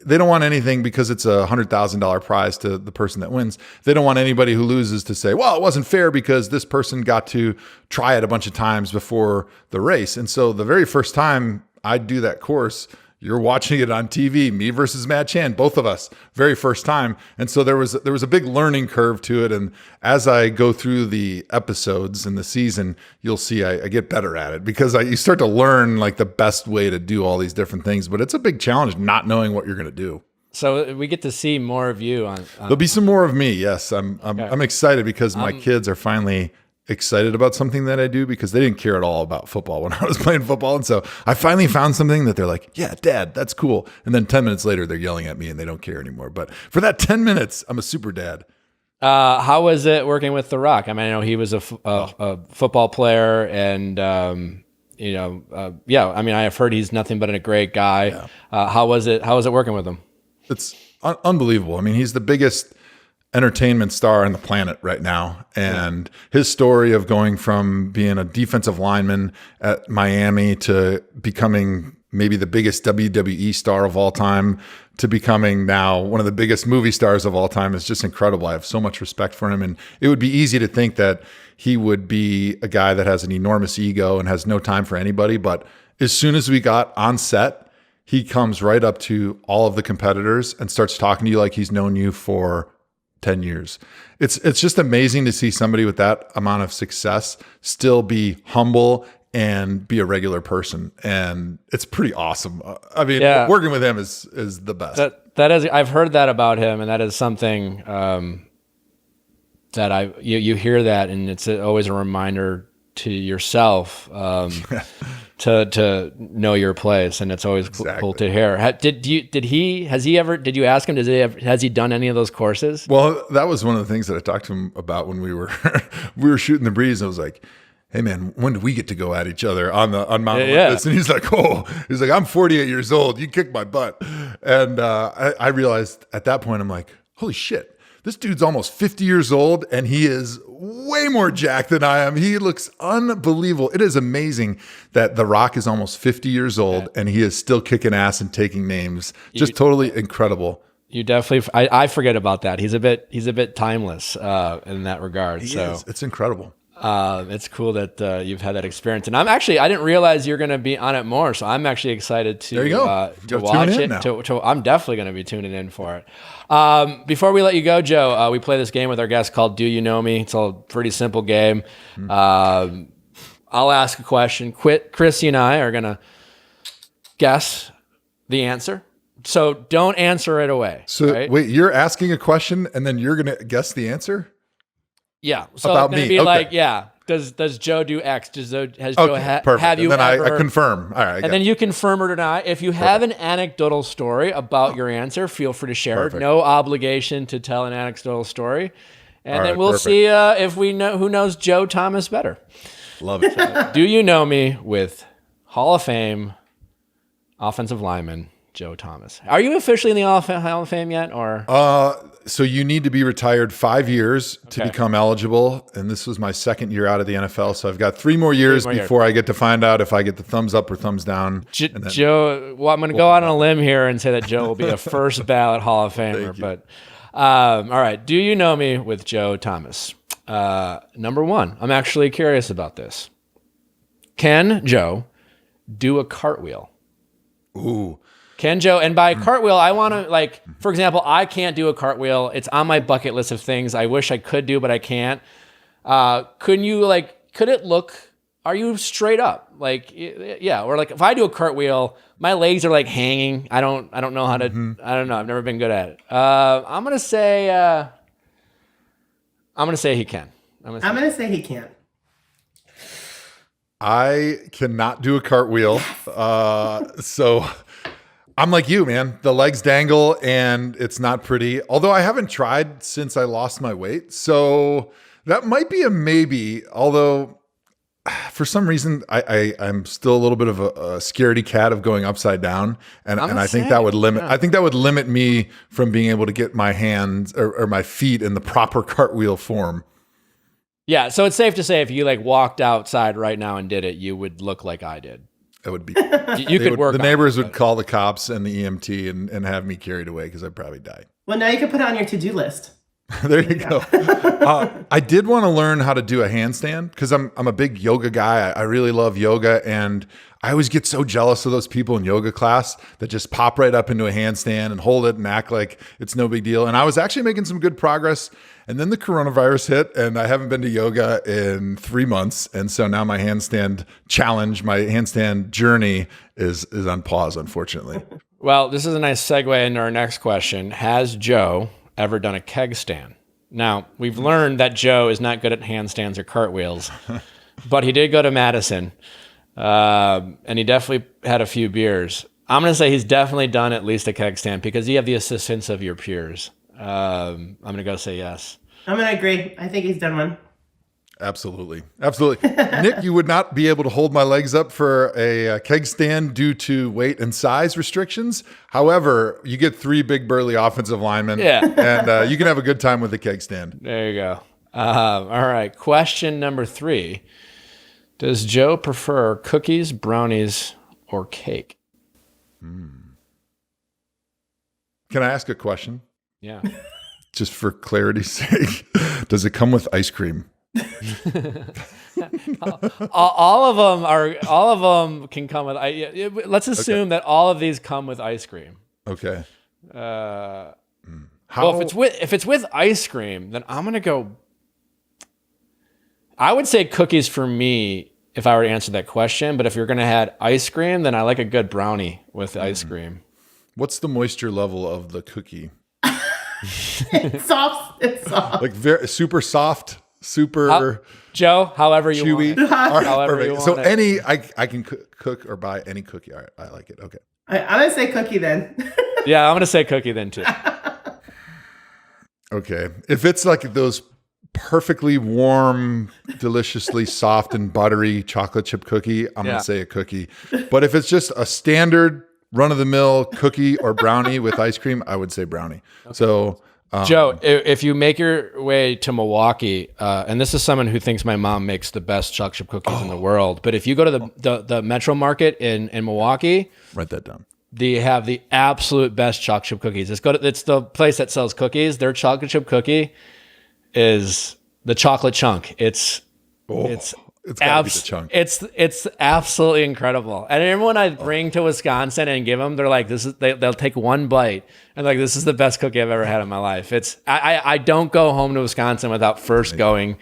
They don't want anything because it's $100,000 prize to the person that wins. They don't want anybody who loses to say, well, it wasn't fair because this person got to try it a bunch of times before the race. And so the very first time I do that course, you're watching it on TV, me versus Matt Chan, both of us, very first time. And so there was a big learning curve to it. And as I go through the episodes in the season, you'll see I get better at it because you start to learn like the best way to do all these different things. But it's a big challenge not knowing what you're going to do. So we get to see more of you on There'll be some more of me. Yes. I'm excited because my kids are finally excited about something that I do because they didn't care at all about football when I was playing football. And so I finally found something that they're like, yeah, Dad, that's cool. And then 10 minutes later, they're yelling at me and they don't care anymore. But for that 10 minutes, I'm a super dad. How was it working with The Rock? I mean, I know he was a football player and, I mean, I have heard he's nothing but a great guy. Yeah. How was it working with him? It's unbelievable. I mean, he's the biggest entertainment star on the planet right now. And his story of going from being a defensive lineman at Miami to becoming maybe the biggest WWE star of all time to becoming now one of the biggest movie stars of all time is just incredible. I have so much respect for him. And it would be easy to think that he would be a guy that has an enormous ego and has no time for anybody. But as soon as we got on set, he comes right up to all of the competitors and starts talking to you like he's known you for 10 years. It's just amazing to see somebody with that amount of success still be humble and be a regular person. And it's pretty awesome. I mean, working with him is the best. That is, I've heard that about him, and that is something that you hear that, and it's always a reminder to yourself to know your place, and it's always cool to hear. Did you ask him, has he done any of those courses? Well, that was one of the things that I talked to him about when we were shooting the breeze. I was like, hey man, when do we get to go at each other on Mount Olympus? And he's like, I'm 48 years old. You kicked my butt. And I realized at that point, I'm like, holy shit. This dude's almost 50 years old and he is way more jacked than I am. He looks unbelievable. It is amazing that The Rock is almost 50 years old and he is still kicking ass and taking names. Just totally incredible. You definitely, I forget about that. He's a bit timeless in that regard. He is. It's incredible. It's cool that you've had that experience, and I didn't realize you're going to be on it more, so I'm actually excited to watch it. I'm definitely going to be tuning in for it. Before we let you go, Joe, we play this game with our guests called Do You Know Me? It's a pretty simple game. I'll ask a question. Chris, you and I are going to guess the answer. So don't answer right away. So right? Wait, you're asking a question and then you're going to guess the answer? Yeah. So about it's going to be like, does Joe do X? Has Joe have you and then ever? I confirm. All right. And then you confirm it or not. If you have an anecdotal story about your answer, feel free to share it. No obligation to tell an anecdotal story. And then we'll see if we know who knows Joe Thomas better. Love it. Do you know me with Hall of Fame offensive lineman Joe Thomas? Are you officially in the Hall of Fame yet, or? So you need to be retired 5 years to become eligible. And this was my second year out of the NFL. So I've got 3 more years before I get to find out if I get the thumbs up or thumbs down. Joe, well, I'm going to go out on a limb here and say that Joe will be a first ballot Hall of Famer. But all right. Do you know me with Joe Thomas? Number one, I'm actually curious about this. Can Joe do a cartwheel? Ooh. Can Joe, and by cartwheel, I want to, for example, I can't do a cartwhel. It's on my bucket list of things I wish I could do, but I can't. Couldn't you, could it look, are you straight up? Or if I do a cartwheel, my legs are hanging. I don't know how to, I don't know. I've never been good at it. I'm going to say he can. I'm going to say he can. I cannot do a cartwheel. So I'm like you, man. The legs dangle and it's not pretty. Although I haven't tried since I lost my weight. So that might be a maybe. Although for some reason, I'm still a little bit of a scaredy cat of going upside down, and I think that would limit. I think that would limit me from being able to get my hands or my feet in the proper cartwheel form. Yeah, so it's safe to say if you like walked outside right now and did it, you would look like I did. It would be. You could work. The neighbors would call the cops and the EMT and have me carried away because I'd probably die. Well, now you can put it on your to-do list. There you go. I did want to learn how to do a handstand because I'm a big yoga guy. I really love yoga, and I always get so jealous of those people in yoga class that just pop right up into a handstand and hold it and act like it's no big deal. And I was actually making some good progress, and then the coronavirus hit, and I haven't been to yoga in 3 months, and so now my handstand challenge, my handstand journey is on pause, unfortunately. Well, this is a nice segue into our next question. Has Joe ever done a keg stand? Now, we've learned that Joe is not good at handstands or cartwheels, but he did go to Madison, and he definitely had a few beers. I'm going to say he's definitely done at least a keg stand because you have the assistance of your peers. I'm going to go say yes. I'm going to agree. I think he's done one. Absolutely. Nick, you would not be able to hold my legs up for a keg stand due to weight and size restrictions. However, you get 3 big burly offensive linemen, and you can have a good time with the keg stand. There you go. All right. Question number 3. Does Joe prefer cookies, brownies, or cake? Can I ask a question? Yeah. Just for clarity's sake, does it come with ice cream? all of them can come with. Let's assume that all of these come with ice cream. Okay. Well, if it's with ice cream, then I'm gonna go. I would say cookies for me if I were to answer that question. But if you're gonna add ice cream, then I like a good brownie with ice cream. What's the moisture level of the cookie? It's soft. Like very super soft. Super Joe, however you chewy. want it. All right, However perfect. you want So it. I can cook or buy any cookie. All right, I like it. Okay. I'm going to say cookie then. Yeah, I'm gonna say cookie then too. Okay. If it's like those perfectly warm, deliciously soft and buttery chocolate chip cookie, I'm gonna say a cookie. But if it's just a standard run-of-the-mill cookie or brownie with ice cream, I would say brownie. Okay. So Joe, if you make your way to Milwaukee, and this is someone who thinks my mom makes the best chocolate chip cookies in the world, but if you go to the Metro Market in Milwaukee, write that down. They have the absolute best chocolate chip cookies. It's the place that sells cookies. Their chocolate chip cookie is the chocolate chunk. It's gotta be the chunk. It's absolutely incredible. And everyone I bring to Wisconsin and give them, they're like, they'll take one bite and like, this is the best cookie I've ever had in my life. I don't go home to Wisconsin without first going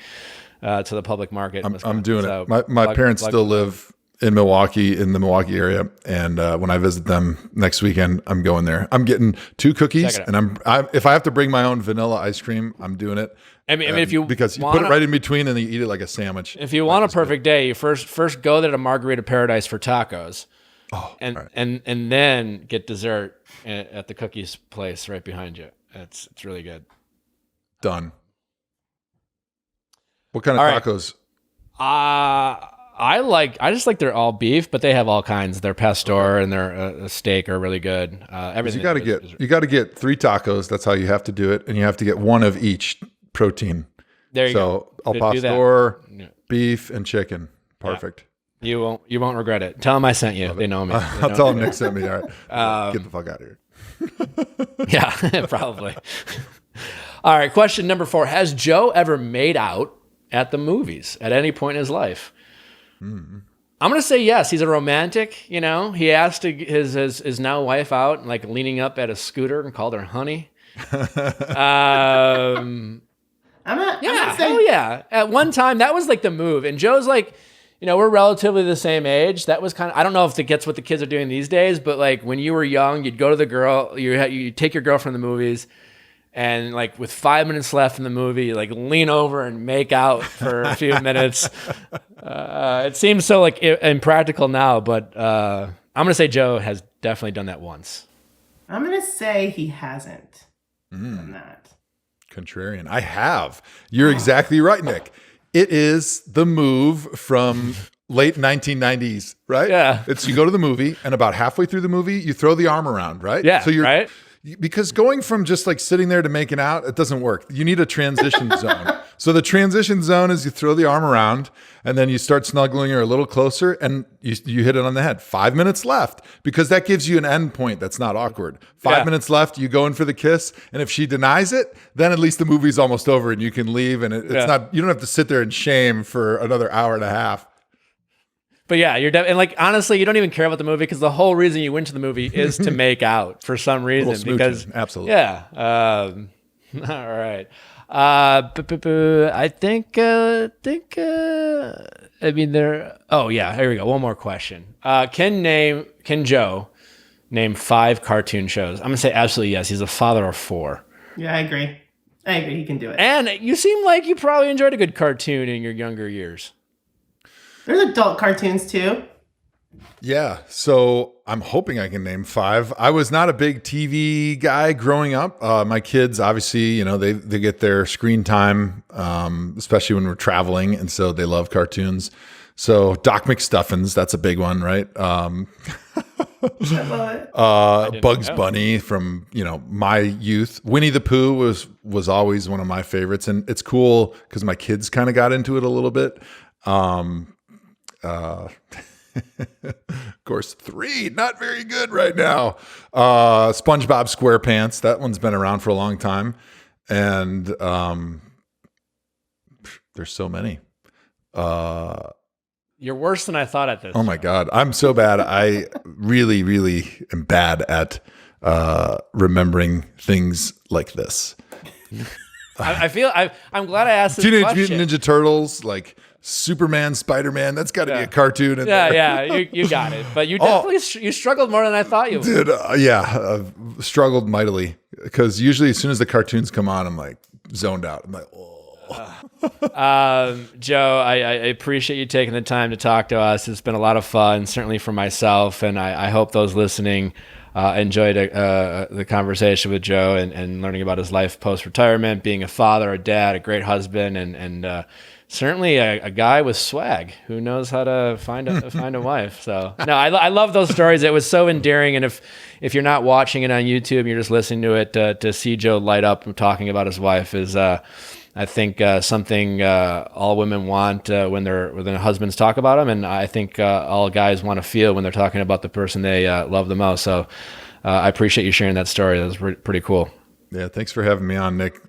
to the public market. I'm doing it. My parents still live in Milwaukee, in the Milwaukee area, and when I visit them next weekend, I'm going there. I'm getting 2 cookies, and if I have to bring my own vanilla ice cream, I'm doing it. I mean, because you put it right in between and you eat it like a sandwich. If you want a perfect day, you first go there to Margarita Paradise for tacos, and then get dessert at the cookies place right behind you. It's really good. Done. What kind of tacos? I just like they're all beef, but they have all kinds. Their pastor and their steak are really good. Everything. You got to get 3 tacos. That's how you have to do it, and you have to get 1 of each protein. There you go. So al pastor, beef, and chicken. Perfect. Yeah. You won't regret it. Tell them I sent you. They know me. I'll tell them Nick sent me. All right. Get the fuck out of here. Yeah, probably. All right. Question number 4: has Joe ever made out at the movies at any point in his life? I'm gonna say yes. He's a romantic. You know, he asked his now wife out, like leaning up at a scooter, and called her honey. Hell yeah. At one time, that was like the move. And Joe's like, we're relatively the same age. That was kind of, I don't know if it gets what the kids are doing these days, but like when you were young, you'd go to the girl, you take your girl from the movies, and like with 5 minutes left in the movie, you like lean over and make out for a few minutes. It seems so like impractical now, but I'm going to say Joe has definitely done that once. I'm going to say he hasn't done that. Contrarian. I have. You're exactly right, Nick. It is the move from late 1990s, right? Yeah. It's you go to the movie, and about halfway through the movie, you throw the arm around, right? Yeah, So you're right? because going from just like sitting there to making out, it doesn't work. You need a transition zone. So the transition zone is you throw the arm around and then you start snuggling her a little closer and you hit it on the head. 5 minutes left, because that gives you an end point that's not awkward. 5 minutes left, you go in for the kiss. And if she denies it, then at least the movie's almost over and you can leave. And it's not, you don't have to sit there in shame for another hour and a half. But yeah, and like, honestly, you don't even care about the movie because the whole reason you went to the movie is to make out for some reason. Because absolutely. Yeah. All right. I think, I mean, oh yeah, here we go. One more question. Can Joe name 5 cartoon shows? I'm going to say absolutely yes. He's a father of 4. Yeah, I agree. He can do it. And you seem like you probably enjoyed a good cartoon in your younger years. There's adult cartoons too. Yeah, so I'm hoping I can name 5. I was not a big TV guy growing up. My kids, obviously, they get their screen time, especially when we're traveling, and so they love cartoons. So Doc McStuffins, that's a big one, right? Bugs Bunny from my youth. Winnie the Pooh was always one of my favorites, and it's cool because my kids kind of got into it a little bit. Of course, 3, not very good right now. SpongeBob SquarePants, that one's been around for a long time. And there's so many. You're worse than I thought at this. Oh my God. I'm so bad. I really, really am bad at remembering things like this. I'm glad I asked this Teenage question. Mutant Ninja Turtles, like Superman, Spider-Man, that's got to be a cartoon. You got it. But you definitely you struggled more than I thought you would. I've struggled mightily because usually as soon as the cartoons come on, I'm like zoned out. I'm like, Joe, I appreciate you taking the time to talk to us. It's been a lot of fun, certainly for myself, and I hope those listening enjoyed the conversation with Joe and learning about his life post-retirement, being a father, a dad, a great husband, and certainly a guy with swag who knows how to find a wife. So no, I love those stories. It was so endearing. And if you're not watching it on YouTube, you're just listening to it, to see Joe light up talking about his wife is, I think, something all women want when their husbands talk about them, and I think all guys want to feel when they're talking about the person they love the most. So I appreciate you sharing that story. That was pretty cool. Yeah, thanks for having me on, Nick.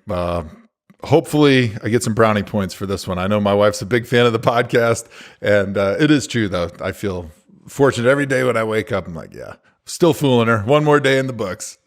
Hopefully I get some brownie points for this one. I know my wife's a big fan of the podcast, and it is true, though. I feel fortunate every day when I wake up. I'm like, yeah, still fooling her. One more day in the books.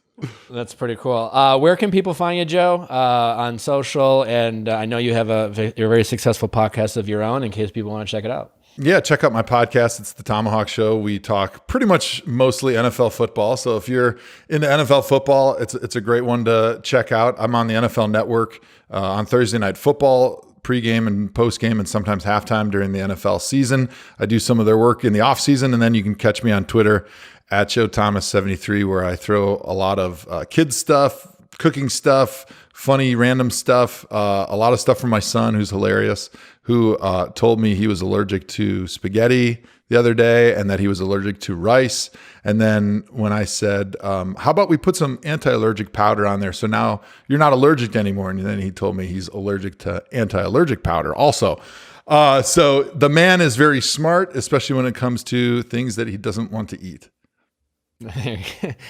That's pretty cool. Where can people find you, Joe, on social? And I know you have a very successful podcast of your own in case people want to check it out. Yeah, check out my podcast. It's The Tomahawk Show. We talk pretty much mostly NFL football. So if you're into NFL football, it's a great one to check out. I'm on the NFL Network on Thursday Night Football, pregame and postgame, and sometimes halftime during the NFL season. I do some of their work in the off season, and then you can catch me on Twitter at JoeThomas73, where I throw a lot of kids stuff, cooking stuff, funny random stuff, a lot of stuff from my son, who's hilarious, who told me he was allergic to spaghetti the other day and that he was allergic to rice. And then when I said, how about we put some anti-allergic powder on there, so now you're not allergic anymore? And then he told me he's allergic to anti-allergic powder also. So the man is very smart, especially when it comes to things that he doesn't want to eat.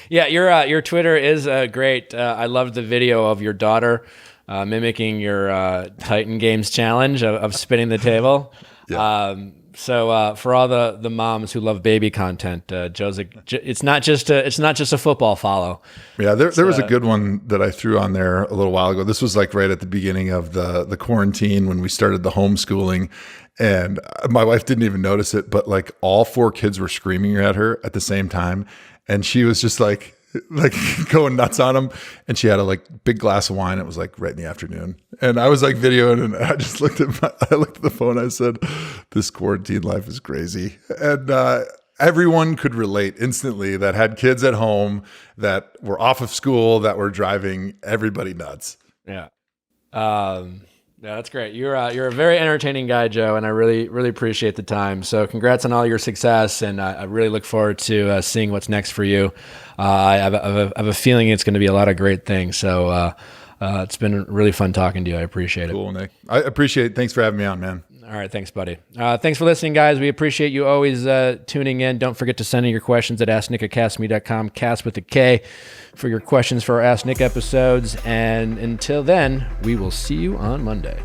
Yeah, your Twitter is great. I loved the video of your daughter mimicking your Titan Games challenge of spinning the table. Yeah. So for all the moms who love baby content, Joe's it's not just a football follow. Yeah, there was a good one that I threw on there a little while ago. This was like right at the beginning of the quarantine when we started the homeschooling. And my wife didn't even notice it, but like all 4 kids were screaming at her at the same time. And she was just like going nuts on them. And she had a big glass of wine. It was like right in the afternoon. And I was like videoing, and I just looked at the phone. I said, this quarantine life is crazy. And everyone could relate instantly that had kids at home, that were off of school, that were driving everybody nuts. Yeah. Yeah, that's great. You're a very entertaining guy, Joe, and I really appreciate the time. So congrats on all your success, and I really look forward to seeing what's next for you. I have a feeling it's going to be a lot of great things. So it's been really fun talking to you. I appreciate it. Cool, Nick. I appreciate it. Thanks for having me on, man. All right. Thanks, buddy. Thanks for listening, guys. We appreciate you always tuning in. Don't forget to send in your questions at asknick@castme.com, cast with a K, for your questions for our Ask Nick episodes. And until then, we will see you on Monday.